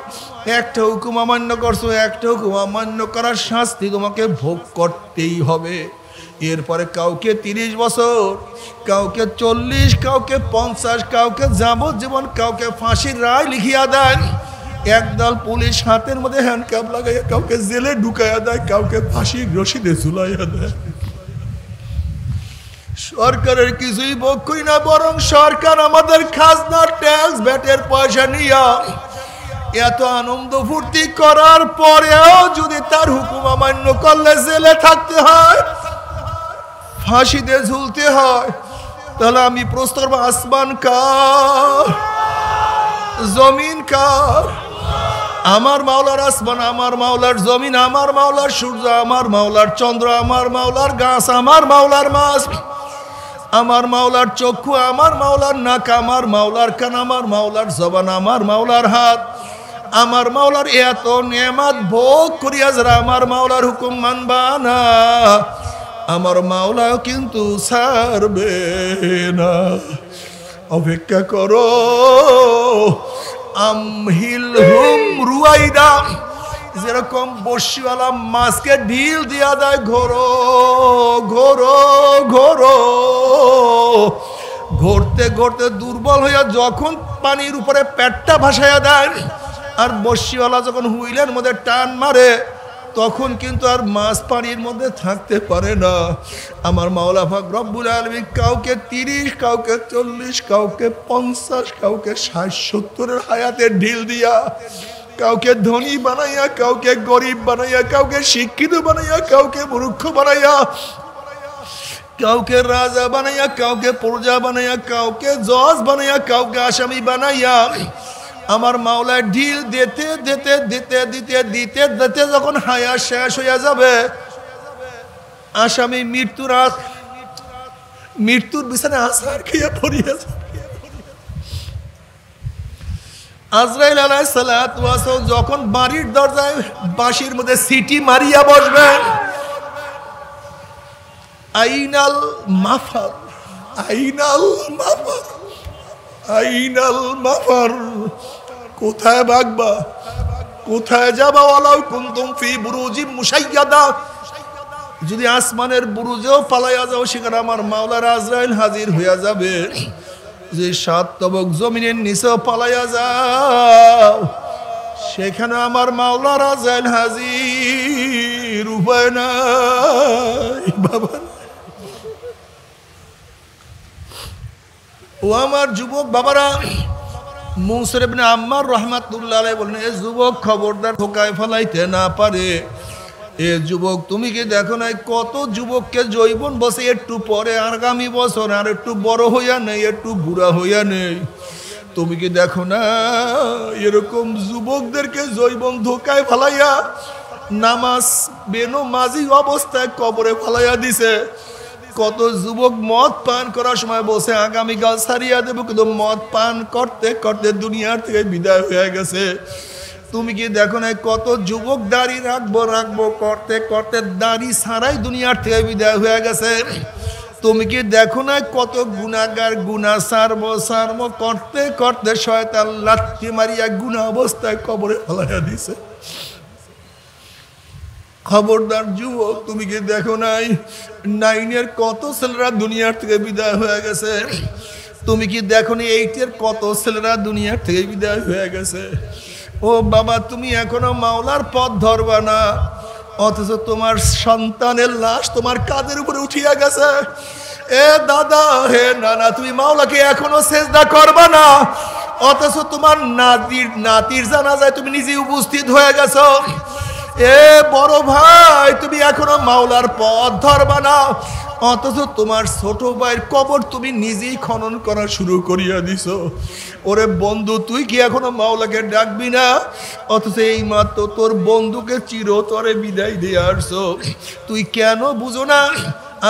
একটা হুকুম অমান্য করছো, একটা হুকুম অমান্য করার শাস্তি তোমাকে ভোগ করতেই হবে। এরপরে কাউকে 30 বছর, কাউকে 40, কাউকে 50, কাউকে যাবজ্জীবন, কাউকে ফাঁসির রায় লিখিয়া দেয়। একদল পুলিশ হাতের মধ্যে হ্যান্ডকাপ লাগাইয়া কাউকে জেলে ঢুকাইয়া দেয়, কাউকে ফাঁসির রশিদে ঝুলাইয়া দেয়। সরকারের কিছুই ভোগ করি না, বরং সরকার আমাদের খাজনা, ট্যাক্স, ভ্যাটের পয়সা নিয়া এত আনন্দ ফুর্তি করার পরেও যদি তার হুকুম অমান্য করলে জেলে থাকতে হয়, ফাঁসিতে ঝুলতে হয়, তাহলে আমি প্রশ্ন করবো, আসমান কার, জমিন কার? আমার মাওলার আসমান, আমার মাওলার জমিন, আমার মাওলার সূর্য, আমার মাওলার চন্দ্র, আমার মাওলার গাছ, আমার মাওলার মাছ, আমার মাওলার চক্ষু, আমার মাওলার নাক, আমার মাওলার কান, আমার মাওলার জবান, আমার মাওলার হাত, আমার মাওলার এত নেয়ামত ভোগ করিয়া যারা আমার মাওলার হুকুম মানবা না, আমার মাওলাও কিন্তু ছাড়বে না। অপেক্ষা করো। আমহিলহুম রুয়াইদা, যেরকম বর্ষিওয়ালা মাছকে ঢিল দিয়া দেয়, ঘোরো ঘোরো ঘোরো, ঘুরতে ঘুরতে দুর্বল হইয়া যখন পানির উপরে পেটটা ভাসাইয়া দেয়, আর বর্ষিওয়ালা যখন হুইলের মধ্যে টান মারে, তখন কিন্তু আর মাছ পানির মধ্যে থাকতে পারে না। আমার মাওলা পাক রব্বুল আলামিন কাউকে 30, কাউকে 40, কাউকে 50, কাউকে 60-70 হায়াতের ঢিল দিয়া, কাউকে ধনী বানাইয়া, কাউকে গরিব বানাইয়া, কাউকে শিক্ষিত বানাইয়া, কাউকে মূর্খ বানাইয়া, কাউকে রাজা বানাইয়া, কাউকে প্রজা বানাইয়া, কাউকে জজ বানাইয়া, কাউকে আসামি বানাইয়া, আমার মাওলা ঢিল দিতে দিতে দিতে দিতে দিতে দিতে যখন হায়াত শেষ হইয়া যাবে, আসামি মৃত্যুর বিছানায় আছাড় খেয়ে পড়িয়া যাবে। আজরাইল আলাইহিস সালাতু ওয়াস সালাম যখন বাড়ির দরজায় বাঁশির মধ্যে সিটি মারিয়া বসবেন, আইনাল মাফার, আইনাল মাফার, আইনাল মাফার, কোথায় ভাগবা, কোথায় যাবা? ওয়ালাউ কুনতুম ফি বুরুজিম মুশাইয়াদা, যদি আসমানের বুরুজেও পালাইয়া যাও, সেখানে আমার মাওলার আজরাইল হাজির হইয়া যাবে। যে 7 তবক জমিনের নিচেও পালাইয়া যাও, সেখানে আমার মাওলার আজরাইল হাজির, উপায় নাই বাবা। ও আমার যুবক বাবারা, মুনসির ইবনে আম্মার রাহমাতুল্লাহ আলাইহি বলেন, এ যুবক খবরদার ঠোকায় ফেলাইতে না পারে। এ যুবক, তুমি কি দেখো না কত যুবককে জৈবন বসে একটু পরে আগামী বছর আর একটু বড় হইয়া নেই, একটু বুড়া হইয়া নেই? তুমি কি দেখো না এরকম যুবকদেরকে জৈবন ধোকায় ফেলাইয়া নামাজ বেনমাজি অবস্থায় কবরে ফেলাইয়া দিছে? কত যুবক মদ পান করার সময় বসে আগামীকাল ছাড়িয়া দেব, কিন্তু মদ পান করতে করতে দুনিয়ার থেকে বিদায় হয়ে গেছে। তুমি কি দেখো না কত যুবক দাড়ি রাখবো রাখবো করতে করতে দাড়ি ছাড়াই দুনিয়ার থেকে বিদায় হয়ে গেছে? তুমি কি দেখো না কত গুনাহগার গুনাহ সারবো সারবো করতে করতে শয়তান লাথি মারিয়া গুনাহ অবস্থায় কবরে ফেলাইয়া দিছে? খবরদার যুবক, তুমি কি দেখো নাই 9-এর কত ছেলেরা দুনিয়ার থেকে বিদায় হয়ে গেছে? তুমি কি দেখো নি 8-এর কত ছেলেরা দুনিয়ার থেকে বিদায় হয়ে গেছে? ও বাবা, তুমি এখনো মাওলার পথ ধরবা না, অথচ তোমার সন্তানের লাশ তোমার কাঁধের উপরে উঠিয়া গেছে। এ দাদা, হে নানা, তুমি মাওলাকে এখনো সেজদা করবা না, অথচ তোমার নাতির জানাজায় তুমি নিজে উপস্থিত হয়ে গেছো। এ বড় ভাই, তুমি এখনো মাওলার পথ ধরবা না, অথচ তোমার ছোট ভাইয়ের কবর তুমি নিজেই খনন করা শুরু করিয়া দিছো। ওরে বন্ধু, তুই কি এখনো মাওলাকে ডাকবি না? অথচ এই মাত্র তোর বন্ধুকে চিরতরে বিদায় দিয়ে আসছো। তুই কেন বুঝো না?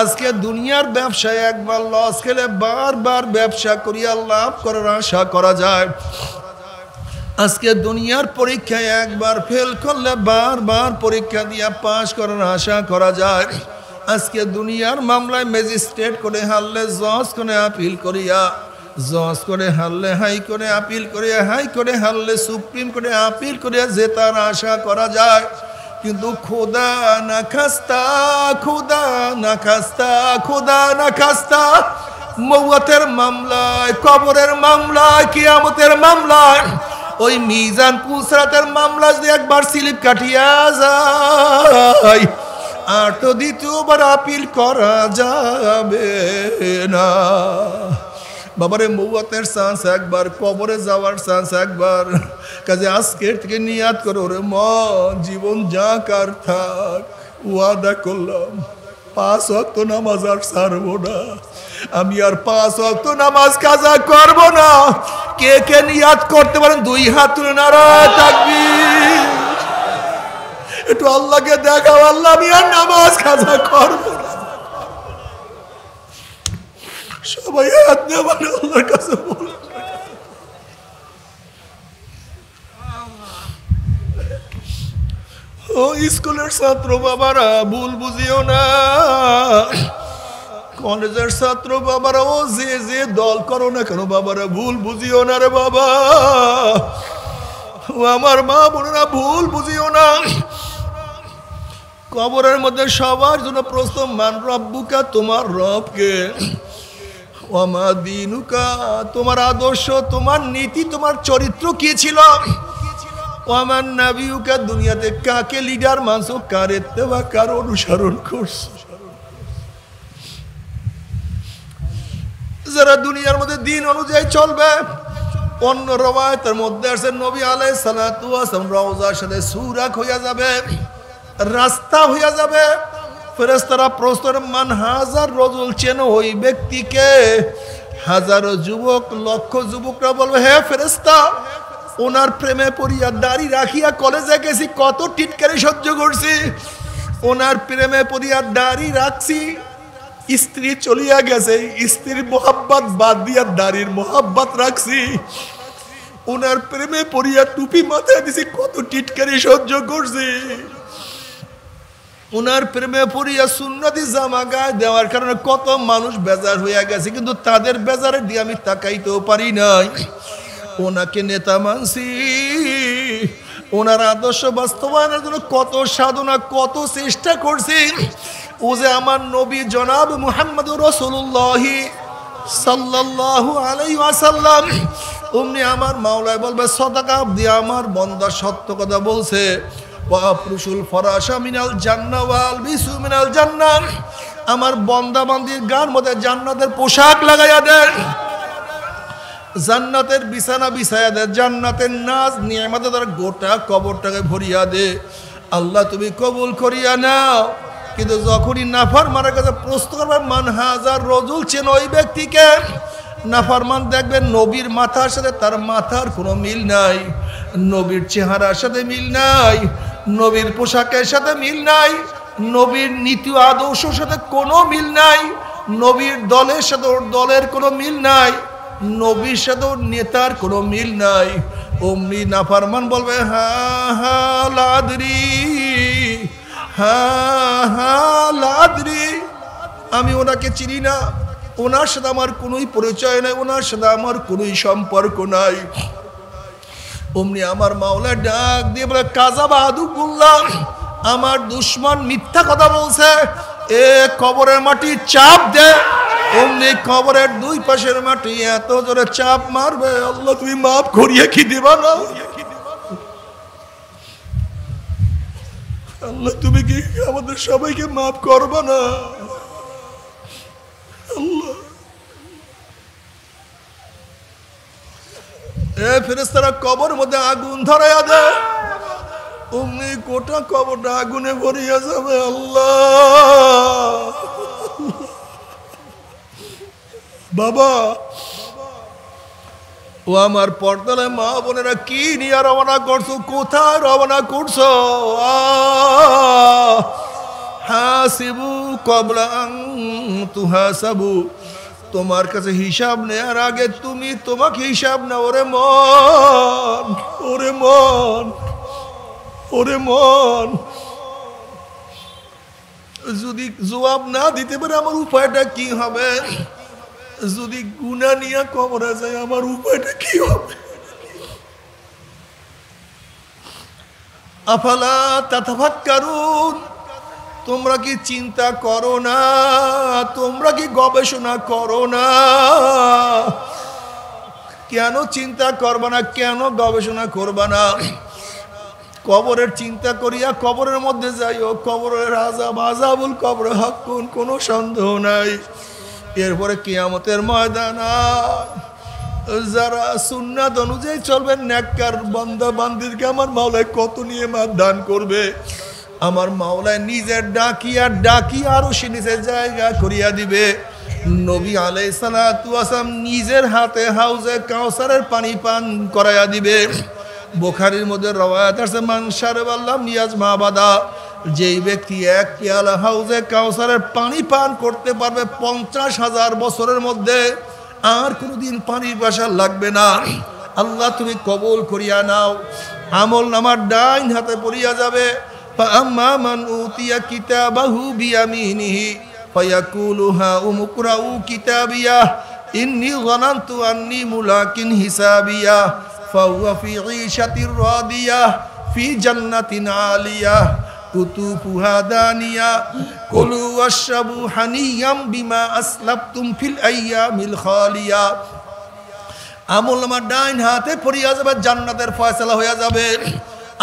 আজকে দুনিয়ার ব্যবসায় একবার লস খেলে বারবার ব্যবসা করিয়া লাভ করার আশা করা যায়। আজকে দুনিয়ার পরীক্ষায় একবার ফেল করলে বারবার পরীক্ষা দিয়া পাশ করার আশা করা যায়। আজকে দুনিয়ার মামলায় ম্যাজিস্ট্রেট করে হারলে জজ করে আপিল করিয়া জজ করে হারলে হাই করে আপিল করে, হাই করে হারলে সুপ্রিম করে আপিল করে জেতার আশা করা যায়। কিন্তু খোদা না খাস্তা, খোদা না খাস্তা, খোদা না খাস্তা, মওয়াতের মামলায়, কবরের মামলায়, কিয়ামতের মামলায়, ওই মিজান পুসরাতের মামলা যদি একবার স্লিপ কাটিয়া যায় আর তো দ্বিতীয়বার আপিল করা যাবে না। বাবারে মওয়াতের চান্স একবার, কবরে যাওয়ার চান্স একবার। কাজে আজকের থেকে নিয়াত করো রে মন, জীবন যাক আর থাক, ওয়াদা করলাম 5 ওয়াক্ত নামাজ আর ছাড়বো না, আমি আর 5 ওয়াক্ত নামাজ কাজা করব না। কে কে নিয়াত করতে পারেন 2 হাত তুলে নারায়ে তাকবীর। একটু আল্লাহকে দেখাও, আল্লাহ আমি আর নামাজ কাজা করব না। সবাই হাত নেবেন আল্লাহর কাছে বলুন। ও স্কুলের ছাত্র বাবারা ভুল বুঝিও না, কলেজের ছাত্র বাবারা ও যে যে দল করো না কেন বাবারা ভুল বুঝিও না রে বাবা। ও আমার মা বোনেরা ভুল বুঝিও না। কবরের মধ্যে সবার জন্য প্রশ্ন, মান রব্বুকা, তোমার রবকে, ওমা দিনুকা, তোমার আদর্শ, তোমার নীতি, তোমার চরিত্র কি ছিল, ওমান নাবিউকা, দুনিয়াতে কাকে লিডার মানছো, কার ইত্তেবা, কার অনুসরণ করছো। যারা দুনিয়ার মধ্যে দিন অনুযায়ী চলবে, অন্য রওয়ায়াতের মধ্যে আছে নবী আলাইহিস সালাতু ওয়াস সালাম রওজার সাথে সুরাক হইয়া যাবে, রাস্তা হইয়া যাবে। ফেরেশতারা প্রশ্ন, মান হাজার রজুল, চেন ওই ব্যক্তিকে। হাজারো যুবক, লক্ষ যুবকরা বলবে, হে ফেরেশতা, ওনার প্রেমে পড়িয়া দাড়ি রাখিয়া কলেজে গেছি, কত টিটকারি সহ্য করছি, ওনার প্রেমে পড়িয়া দাড়ি রাখছি, স্ত্রী চলিয়া গেছে, স্ত্রীর মোহাব্বত বাদ দিয়া দাড়ির মোহাব্বত রাখছি, ওনার প্রেমে পড়িয়া টুপি মাথায় দিছি, কত টিটকারি সহ্য করছি, ওনার প্রেমে পড়িয়া সুন্নতি জামা গায়ে দেওয়ার কারণে কত মানুষ বেজার হইয়া গেছে, কিন্তু তাদের বেজারের দিয়ে আমি তাকাইতেও পারি নাই। ওনাকে নেতা মানছি, ওনার আদর্শ বাস্তবায়নের জন্য কত সাধনা, কত চেষ্টা করছি। ও যে আমার নবী জনাব মুহাম্মদুর রাসূলুল্লাহ সাল্লাল্লাহু আলাইহি ওয়াসাল্লাম, উনি আমার মাওলায় বলবে, সাদাকা দিয়ে আমার বান্দা সত্য কথা বলছে। ওয়া পুরুষুল ফরাশা মিনাল জান্নাহ ওয়াল বিসু মিনাল জান্নাহ, আমার বান্দা বান্দির গার মধ্যে জান্নাতের পোশাক লাগাইয়া দেন, জান্নাতের বিছানা বিছাইয়া দে, জান্নাতের নাজ নিয়ামতে তার গোটা কবরটাকে ভরিয়া দে। আল্লাহ তুমি কবুল করিয়া নাও। কিন্তু যখনই নাফরমানের কাছে প্রশ্ন করবে, মান হাজার রজুল, চেন ওই ব্যক্তিকে, নাফরমান দেখবেন নবীর মাথার সাথে তার মাথার কোনো মিল নাই, নবীর চেহারার সাথে মিল নাই, নবীর পোশাকের সাথে মিল নাই, নবীর নীতি আদর্শের সাথে কোনো মিল নাই, নবীর দলের সাথে ওর দলের কোনো মিল নাই, নবীর সাথে ওর নেতার কোনো মিল নাই। অমনি নাফরমান বলবে, হা হা লাদরি, হা হা লাদরি, আমি ওনাকে চিনি না, ওনার সাথে আমার কোনোই পরিচয় নাই, ওনার সাথে আমার কোনোই সম্পর্ক নাই। অমনি আমার মাওলা ডাক দিয়ে বলে, কাযাবা আদুকুল্লাহ, আমার দুশমন মিথ্যা কথা বলছে, এ কবরের মাটি চাপ দে। অমনি কবরের 2 পাশের মাটি এত জোরে চাপ মারবে, আল্লাহ তুমি মাফ করিয়ে কি দিবা না? আল্লাহ তুমি কি আমাদের সবাইকে মাফ করবা না? আল্লাহ, এ ফেরেশতারা কবর মধ্যে আগুন ধরাইয়া দেয়, অমনি গোটা কবরটা আগুনে ভরিয়া যাবে। আল্লাহ, বাবা ও আমার পর্দালে মা বোনেরা, কি নিয়ে রওনা করছো, কোথায় রওনা করছো? হাসিবু ক্বাবলা আন তুহাসাবু, তোমার কাছে হিসাব নেওয়ার আগে তুমি তোমাকে হিসাব নাও। ওরে মন, ওরে মন, ওরে মন, যদি জবাব না দিতে পারে আমার উপায়টা কি হবে? যদি গুনাহ নিয়ে কবরে যায় আমার উপায়টা কি হবে? আফালা তাতাফাক্কারুন, তোমরা কি চিন্তা করো না? তোমরা কি গবেষণা করো না? কেন চিন্তা করবা না? কেন গবেষণা করবা না? কবরের চিন্তা করিয়া কবরের মধ্যে যাইও। কবরের আযাব, আযাবুল কবর হাক্কুন, কোনো সন্দেহ নাই। এরপরে কিয়ামতের ময়দান, যারা সুন্নাত অনুযায়ী চলবেন, নেককার বান্দা বান্দিদেরকে আমার মাওলায় কত নিয়ামত দান করবে। আমার মাওলায় নিজের ডাকিয়া ডাকিয়া আরো সে নিজের জায়গা করিয়া দিবে। নবী আলাইহিস সালাতু ওয়াস সালাম নিজের হাতে হাউজে কাউসারের পানি পান করাইয়া দিবে। বুখারীর মধ্যে রওয়ায়াত আছে, মান শারবাল্লাম ইয়াজমা বাদা, যেই ব্যক্তি এক পেয়ালা হাউজে কাউসারের পানি পান করতে পারবে 50,000 বছরের মধ্যে আর কোনোদিন পানির বাসা লাগবে না। আল্লাহ তুমি কবুল করিয়া নাও। আমল নামার ডাইন হাতে পড়িয়া যাবে। ফাআম্মা মান উতিয়া কিতাবাহু বিয়ামিনিহি ফায়াকুলু হাউম ইকরাউ কিতাবিয়া ইন্নী যানানতু আন্নী মুলাকিন হিসাবিয়া ফাহুয়া ফি ঈশাতির রাদিয়া ফি জান্নাতিন আলিয়া কুতুফুহা দানিয়া কুলু ওয়াশরাবু হানিয়াম বিমা আসলাফতুম ফিল আইয়ামিল খালিয়া। আমল নামার ডাইন হাতে পড়িয়া যাবে, জান্নাতের ফয়সালা হইয়া যাবে।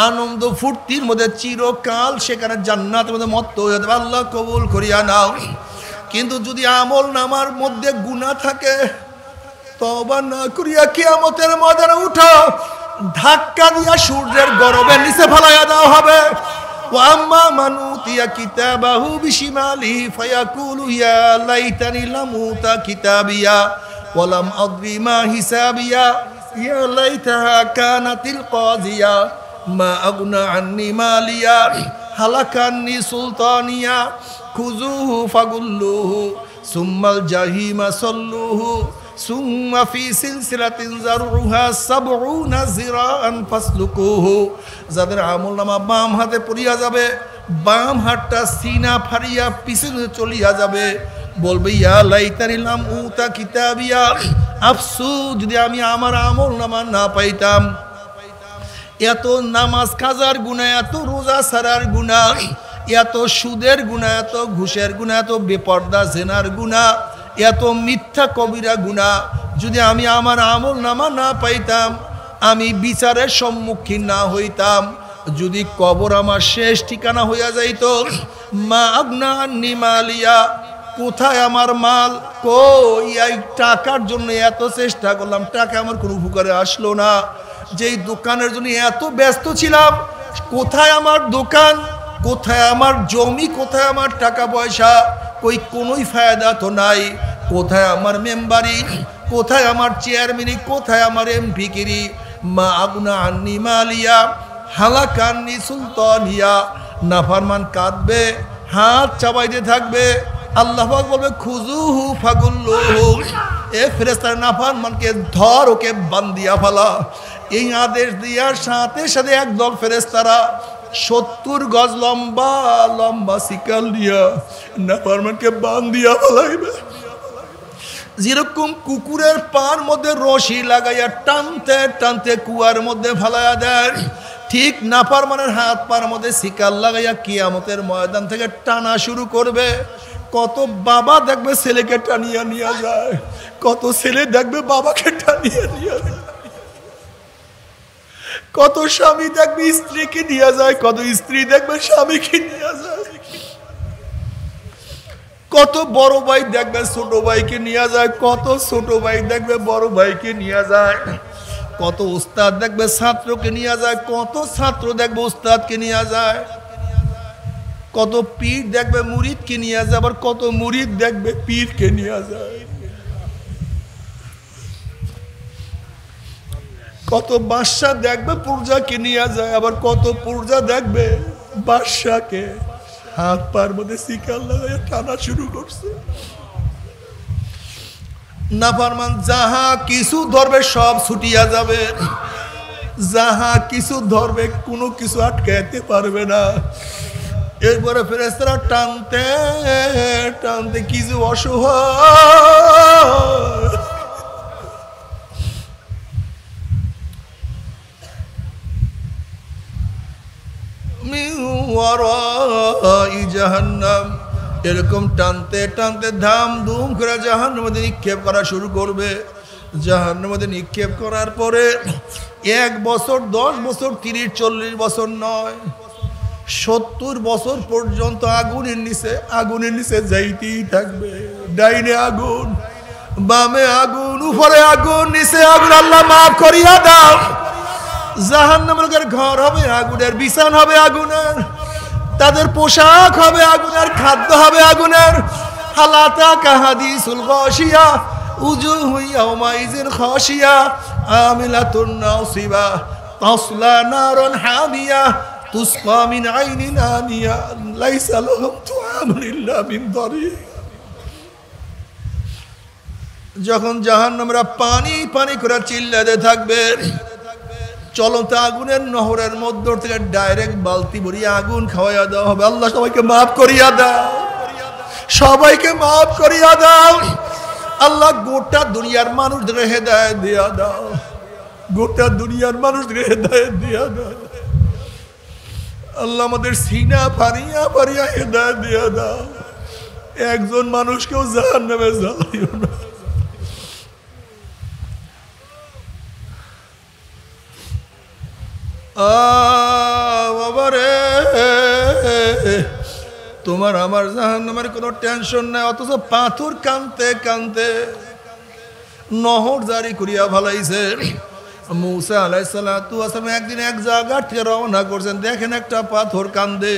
আনন্দ ফুর্তির মধ্যে চিরকাল সেখানে জান্নাতের মধ্যে মত্ত হয়ে যাবে। আল্লাহ কবুল করিয়া নাও। কিন্তু যদি আমল নামার মধ্যে গুনাহ থাকে, তওবা না করিয়া কিয়ামতের ময়দানে উঠো, ধাক্কা দিয়া সূর্যের গরমের নিচে ফেলাইয়া দেওয়া হবে। ওয়াম্মা মান উতিয়া কিতাবাহু বিশিমালিহি ফায়াকুলু ইয়া লাইতানি লাম উতা কিতাবিয়া ওয়া লাম আদরি মা হিসাবিয়া ইয়া লাইতাহা কানাতিল কাযিয়া মা আগনা আন্নি মালিয়া হালাকান্নি সুলতানিয়া খুযুহু ফাগুল্লুহু সুম্মাল জাহিমা সাল্লুহু সুম্মা ফি সিলসিলাতিন যারউহা ৭০ যিরাআন ফাসলুকুহু। যাদের আমলনামা বাম হাতে পড়িয়া যাবে, বাম হাতটা সিনা ফাড়িয়া পিছনে চলিয়া যাবে, বলবে ইয়া লাইতানি লাম উতা কিতাবিয়া, আফসোস যদি আমি আমার আমলনামা না পাইতাম। এত নামাজ কাজার গুনাহ, এত রোজা ছাড়ার গুনাহ, এত সুদের গুনাহ, এত ঘুষের গুনাহ, এত বেপর্দা জেনার গুনাহ, এত মিথ্যা কবিরা গুনাহ, যদি আমি আমার আমল নামা না পাইতাম, আমি বিচারের সম্মুখীন না হইতাম, যদি কবর আমার শেষ ঠিকানা হইয়া যাইত, মা আগনা আন্নি মালিয়া, কোথায় আমার মাল? কই এই টাকার জন্য এত চেষ্টা করলাম, টাকা আমার কোনো উপকারে আসলো না। যেই দোকানের জন্য এত ব্যস্ত ছিলাম, কোথায় আমার দোকান? কোথায় আমার জমি? কোথায় আমার টাকা পয়সা? কই কোনোই ফায়দা তো নাই। কোথায় আমার মেম্বারি? কোথায় আমার চেয়ারম্যানি? কোথায় আমার এমপিগিরি? মা আগুনা আন্নি মালিয়া হালাকান্নি সুলতানিয়া। নাফরমান কাঁদবে, হাত চাবাইতে থাকবে। আল্লাহ পাক বলবে খুযুহু ফাগুল্লুহু, এ ফেরেশতারা নাফরমানকে ধর, ওকে বান্ধিয়া ফেলা। এই আদেশ দেওয়ার সাথে সাথে একদল ফেরেশতারা ৭০ গজ লম্বা লম্বা শিকল দিয়া নাফরমানকে বান্ধিয়া ফেলাইবে। যেরকম কুকুরের পার মধ্যে রশি লাগাইয়া টানতে টানতে কুয়ার মধ্যে ফেলাইয়া দেয়, ঠিক নাফরমানের হাত পার মধ্যে শিকল লাগাইয়া কিয়ামতের ময়দান থেকে টানা শুরু করবে। কত বাবা দেখবে ছেলেকে টানিয়া নিয়ে যায়, কত ছেলে দেখবে বাবাকে টানিয়া নিয়ে যায়, কত স্বামী দেখবে স্ত্রীকে নিয়ে যায়, কত স্ত্রী দেখবে স্বামীকে নিয়ে যায়, কত বড় ভাই দেখবে ছোট ভাইকে নিয়ে যায়, কত ছোট ভাই দেখবে বড় ভাইকে নিয়ে যায়, কত উস্তাদ দেখবে ছাত্রকে নিয়ে যায়, কত ছাত্র দেখবে উস্তাদকে নিয়ে যায়, কত পীর দেখবে মুরিদকে নিয়ে যায়, আবার কত মুরিদ দেখবে পীরকে নিয়ে যায়, কত বাদশা দেখবে পূর্জাকে নিয়ে যায়, আবার কত পূর্জা দেখবে বাদশাকে। হাত পার মধ্যে শিকল লাগাইয়া টানা শুরু করছে। নাফরমান যাহা কিছু ধরবে সব ছুটিয়া যাবে, যাহা কিছু ধরবে কোনো কিছু আটকাইতে পারবে না। এরপরে ফেরেশতারা টানতে টানতে কিছু অসহায় মিন ওয়ারাই জাহান্নাম, এরকম টানতে টানতে ধাম ধুম করে জাহান্নামের মধ্যে নিক্ষেপ করা শুরু করবে। জাহান্নামের মধ্যে নিক্ষেপ করার পরে 1 বছর, 10 বছর, 30, 40 বছর নয়, 70 বছর পর্যন্ত আগুনের নিচে যাইতেই থাকবে। ডাইনে আগুন, বামে আগুন, উপরে আগুন, নিচে আগুন। আল্লাহ মাফ করিয়া দাও। জাহান্নামের ঘর হবে আগুনের, বিছান হবে আগুনের, তাদের পোশাক হবে আগুনের, খাদ্য হবে আগুনের। হালাতা কাহাদিসুল গাশিয়া উজুহু ইয়াওমাইযিন খাশিয়া আমিলাতুন নাসিবা তাসলা নারান হামিয়া তুসকা মিন আইনিন আনিয়া লাইসা লাহুম তুআমুন ইল্লা মিন দারি। যখন জাহান্নামীরা পানি পানি করে চিল্লাতে থাকবে, চলন্ত আগুনের নহরের মধ্য থেকে ডাইরেক্ট বালতি ভরিয়ে আগুন খাওয়াইয়া দেওয়া হবে। আল্লাহ সবাইকে মাফ করিয়া দাও, সবাইকে মাফ করিয়া দাও। আল্লাহ গোটা দুনিয়ার মানুষদের হেদায়েত দিয়া দাও, গোটা দুনিয়ার মানুষদের হেদায়েত দিয়া দাও। আল্লাহ আমাদের সিনা ফারিয়া ফারিয়া হেদায়েত দিয়া দাও। একজন মানুষকেও জাহান্নামে জ্বালাইও না। বাবারে, তোমার আমার জাহান্নামের কোনো টেনশন নাই, অথচ পাথর কানতে কানতে নহর জারি করিয়া ভালাইছে। মূসা আলাইহিস সালাতু ওয়াস সালাম একদিন এক জায়গা থেকে রওনা করছেন, দেখেন একটা পাথর কান্দে।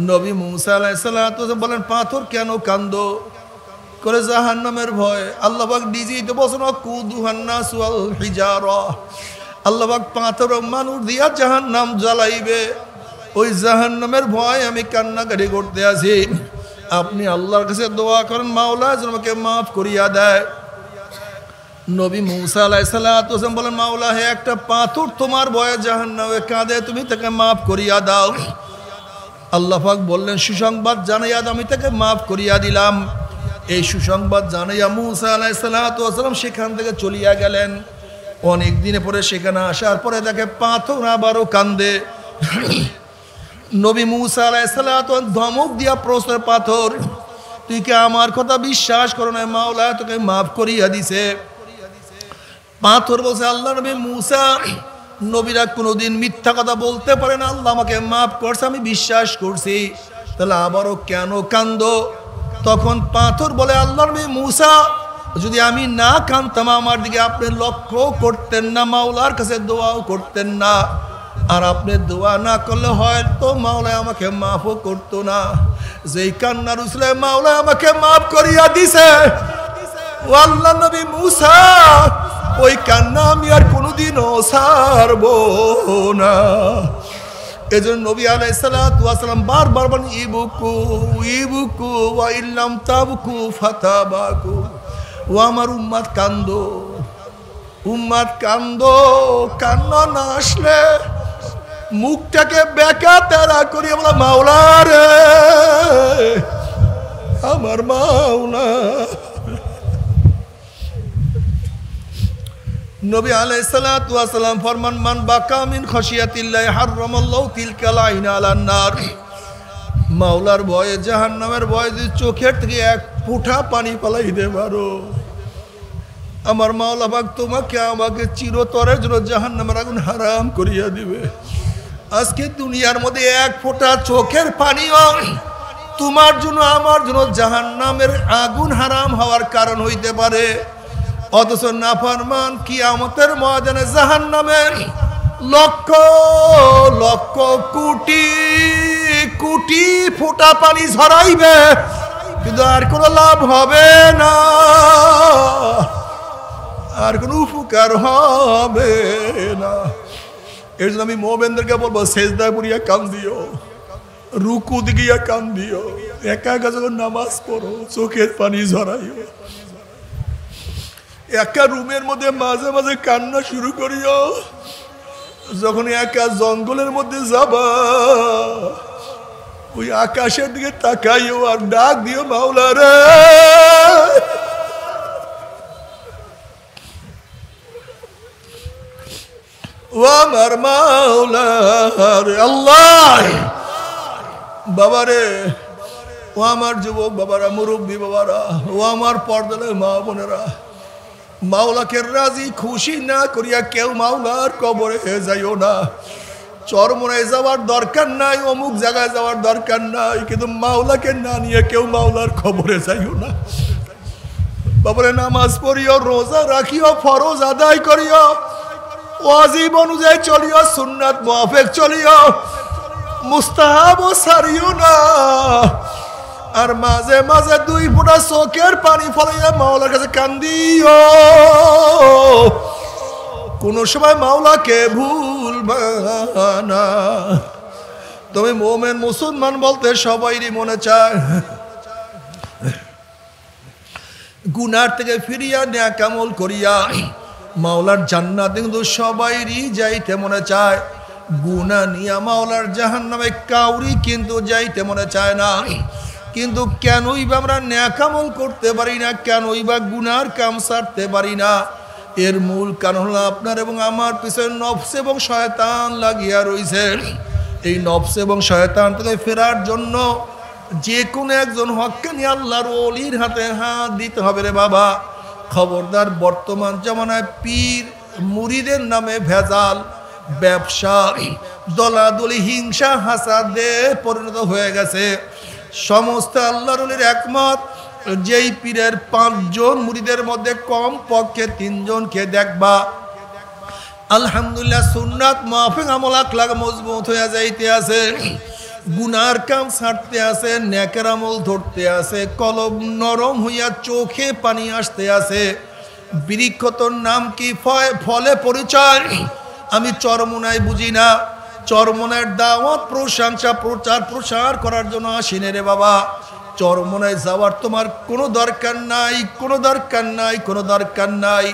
নবী মূসা আলাইহিস সালাতু ওয়াস সালাম বলেন, পাথর কেন কান্দো? করে জাহান্নামের ভয়। আল্লাহ পাক নিজেই তো বলেন কুদুহান নাস ওয়াল হিজারা, আল্লাহ পাক পাথর মানুষ দিয়া জাহান্নাম জ্বালাইবে। ওই জাহান্নামের ভয় আমি কান্নাকাটি করতে আছি। আপনি আল্লাহর কাছে দোয়া করেন, মাওলা যেন আমাকে মাফ করিয়া দেয়। নবী মূসা আলাইহিস সালাতু ওয়াস সালাম বলেন, মাওলা হে, একটা পাথর তোমার ভয়ে জাহান্নামে কাঁদে, তুমি তাকে মাফ করিয়া দাও। আল্লাহ পাক বললেন, সুসংবাদ জানাইয়া দাও, আমি তাকে মাফ করিয়া দিলাম। এই সুসংবাদ জানাইয়া মূসা আলাইহিস সালাতু ওয়াস সালাম সেখান থেকে চলিয়া গেলেন। অনেক দিনে পরে সেখানে আসার পরে দেখে পাথর আবারও কান্দে। নবী মূসা আলাইহিস সালাতু ওয়াস সালাম ধমক দিয়া প্রশ্ন, পাথর তুই কি আমার কথা বিশ্বাস করো না? মাওলা তোকে মাফ করিয়া দিছে। পাথর বলছে, আল্লাহ নবী মূসা, নবীরা কোনোদিন মিথ্যা কথা বলতে পারে না, আল্লাহ আমাকে মাফ করছে, আমি বিশ্বাস করছি, তাহলে আবারও কেন কান্দো? তখন পাথর বলে, আল্লাহ নবী মূসা, যদি আমি না কানতাম আমার দিকে আপনি লক্ষ্য করতেন না, মাওলার কাছে দোয়াও করতেন না, আর আপনি দোয়া না করলে হয়তো মাওলা আমাকে মাফও করতো না। যেই কান্নার উসলে মাওলা আমাকে মাফ করিয়া দিছে। ও আল্লাহ নবী মূসা, ওই কান্না আমি আর কোনোদিনও ছাড়বো না। এজন্য নবী আলাইহিস সালাতু ওয়াস সালাম বারবার বলেন, ইবুকু ইবুকু ওয়া ইল্লাম তাবকু ফাতাবাকু। ও আমার উম্মাত কান্দো, উম্মাত কান্দো, কান্না না আসলে মুখটাকে বেকা তেরা করিয়া বলা, মাওলা রে, আমার মাওলা। নবী আলাইহিস সালাতু ওয়াস সালাম ফরমান, মান বাকা মিন খাশিয়াতিল্লাহি হারামাল্লাহু তিলকাল আইনা আলান নার। মাওলার ভয়ে, জাহান্নামের ভয়ে যদি চোখের থেকে এক ফোঁটা পানি পালাইতে পারো, আমার মাওলা পাক তোমাকে আমাকে চিরতরের জন্য জাহান্নামের আগুন হারাম করিয়া দিবে। আজকে দুনিয়ার মধ্যে এক ফোঁটা চোখের পানিও তোমার জন্য আমার জন্য জাহান্নামের আগুন হারাম হওয়ার কারণ হইতে পারে। অথচ নাফরমান কিয়ামতের ময়দানে জাহান্নামের লক্ষ লক্ষ কোটি কোটি ফোঁটা পানি ঝরাইবে, কিন্তু আর কোনো লাভ হবে না, আর কোনো উপকার হবে না। এর জন্য আমি মুমিনদেরকে বলবো, সেজদায় পড়িয়া কান্দিও, রুকুতে গিয়া কান্দিও, একা একা যখন নামাজ পড়ো চোখের পানি ঝরাইও, একা রুমের মধ্যে মাঝে মাঝে কান্না শুরু করিও। যখন একা জঙ্গলের মধ্যে যাবা, ওই আকাশের দিকে তাকাইও আর ডাক দিও মাওলা রে, ও আমার মাওলা রে আল্লাহ। বাবারে, ও আমার যুবক বাবারা, মুরব্বী বাবারা, ও আমার পর্দালে মা বোনেরা, মাওলাকে রাজি খুশি না করিয়া কেউ মাওলার কবরে যাইও না। চরমোনায় যাওয়ার দরকার নাই, অমুক জায়গায় যাওয়ার দরকার নাই, কিন্তু মাওলাকে না নিয়ে কেউ মাওলার কবরে যাইও না। বাবারে, নামাজ পড়িও, রোজা রাখিও, ফরজ আদায় করিও, ওয়াজিব অনুযায়ী চলিও, সুন্নাত মুআফিক চলিও, মুস্তাহাব সারিও না। আর মাঝে মাঝে দুই ফোঁটা চোখের পানি ফলাইয়া মাওলার কাছে কান্দিও। কোন সময় মাওলাকে ভুলবা না। তুমি মোমেন মুসলমান বলতে সবাইরই মনে চায় গুনার থেকে ফিরিয়া নেক আমল করিয়া মাওলার জান্নাতে কিন্তু সবাইরই যাইতে মনে চায়। গুনাহ নিয়া মাওলার জাহান্নামে কাউরি কিন্তু যাইতে মনে চায় না। কিন্তু কেনই বা আমরা নেক আমল করতে পারি না, কেনই বা গুনার কাম ছাড়তে পারি না? এর মূল কারণ হলো আপনার এবং আমার পিছনে নফস এবং শয়তান লাগিয়া রয়েছে। এই নফস এবং শয়তান থেকে ফেরার জন্য যে কোনো একজন হক্কানি আল্লাহর ওলির হাতে হাত দিতে হবে রে বাবা। খবরদার, বর্তমান জামানায় পীর মুরিদের নামে ভেজাল, ব্যবসা, দলাদলি, হিংসা, হাসাদে পরিণত হয়ে গেছে। সমস্ত আল্লাহর ওলির একমত, যেই পীরের 5 জন মুরিদের মধ্যে কম পক্ষে 3 জনকে দেখবা আলহামদুলিল্লাহ সুন্নাত মুআফিক আমল আখলাক মজবুত হয়ে যাইতে আছে, গুনার কাম ছাড়তে আছে, নেকের আমল ধরতে আছে, কলব নরম হইয়া চোখে পানি আসতে আছে। বৃক্ষ তোর নাম কি, ফলে পরিচয় আমি চরমোনায় বুঝি না। চরমোনার দাওয়াত, প্রশংসা, প্রচার প্রসার করার জন্য আসিনে রে বাবা। চরমোনায় যাওয়ার তোমার কোনো দরকার নাই, কোনো দরকার নাই, কোনো দরকার নাই।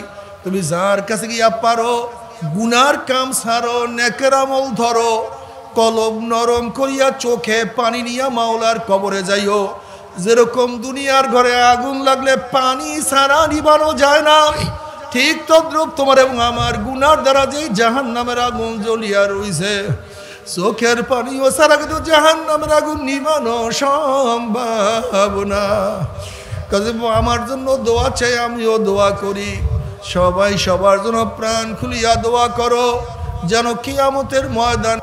তুমি যার কাছে গিয়া পারো গুনার কাম ছাড়ো, নেকের আমল ধরো, কলব নরম করিয়া চোখে পানি নিয়া মাওলার কবরে যাইও। যেরকম দুনিয়ার ঘরে আগুন লাগলে পানি ছাড়া নিবানো যায় না, ঠিক তদ্রূপ তোমার এবং আমার গুনার দ্বারা যেই জাহান্নামের আগুন জ্বলিয়া রইছে, চোখের পানিও ছাড়া কিন্তু জাহান্নামের আগুন নিবানো সম্ভব না। কাজে আমার জন্য দোয়া চাই, আমিও দোয়া করি। সবাই সবার জন্য প্রাণ খুলিয়া দোয়া করো, যেন কিয়ামতের ময়দান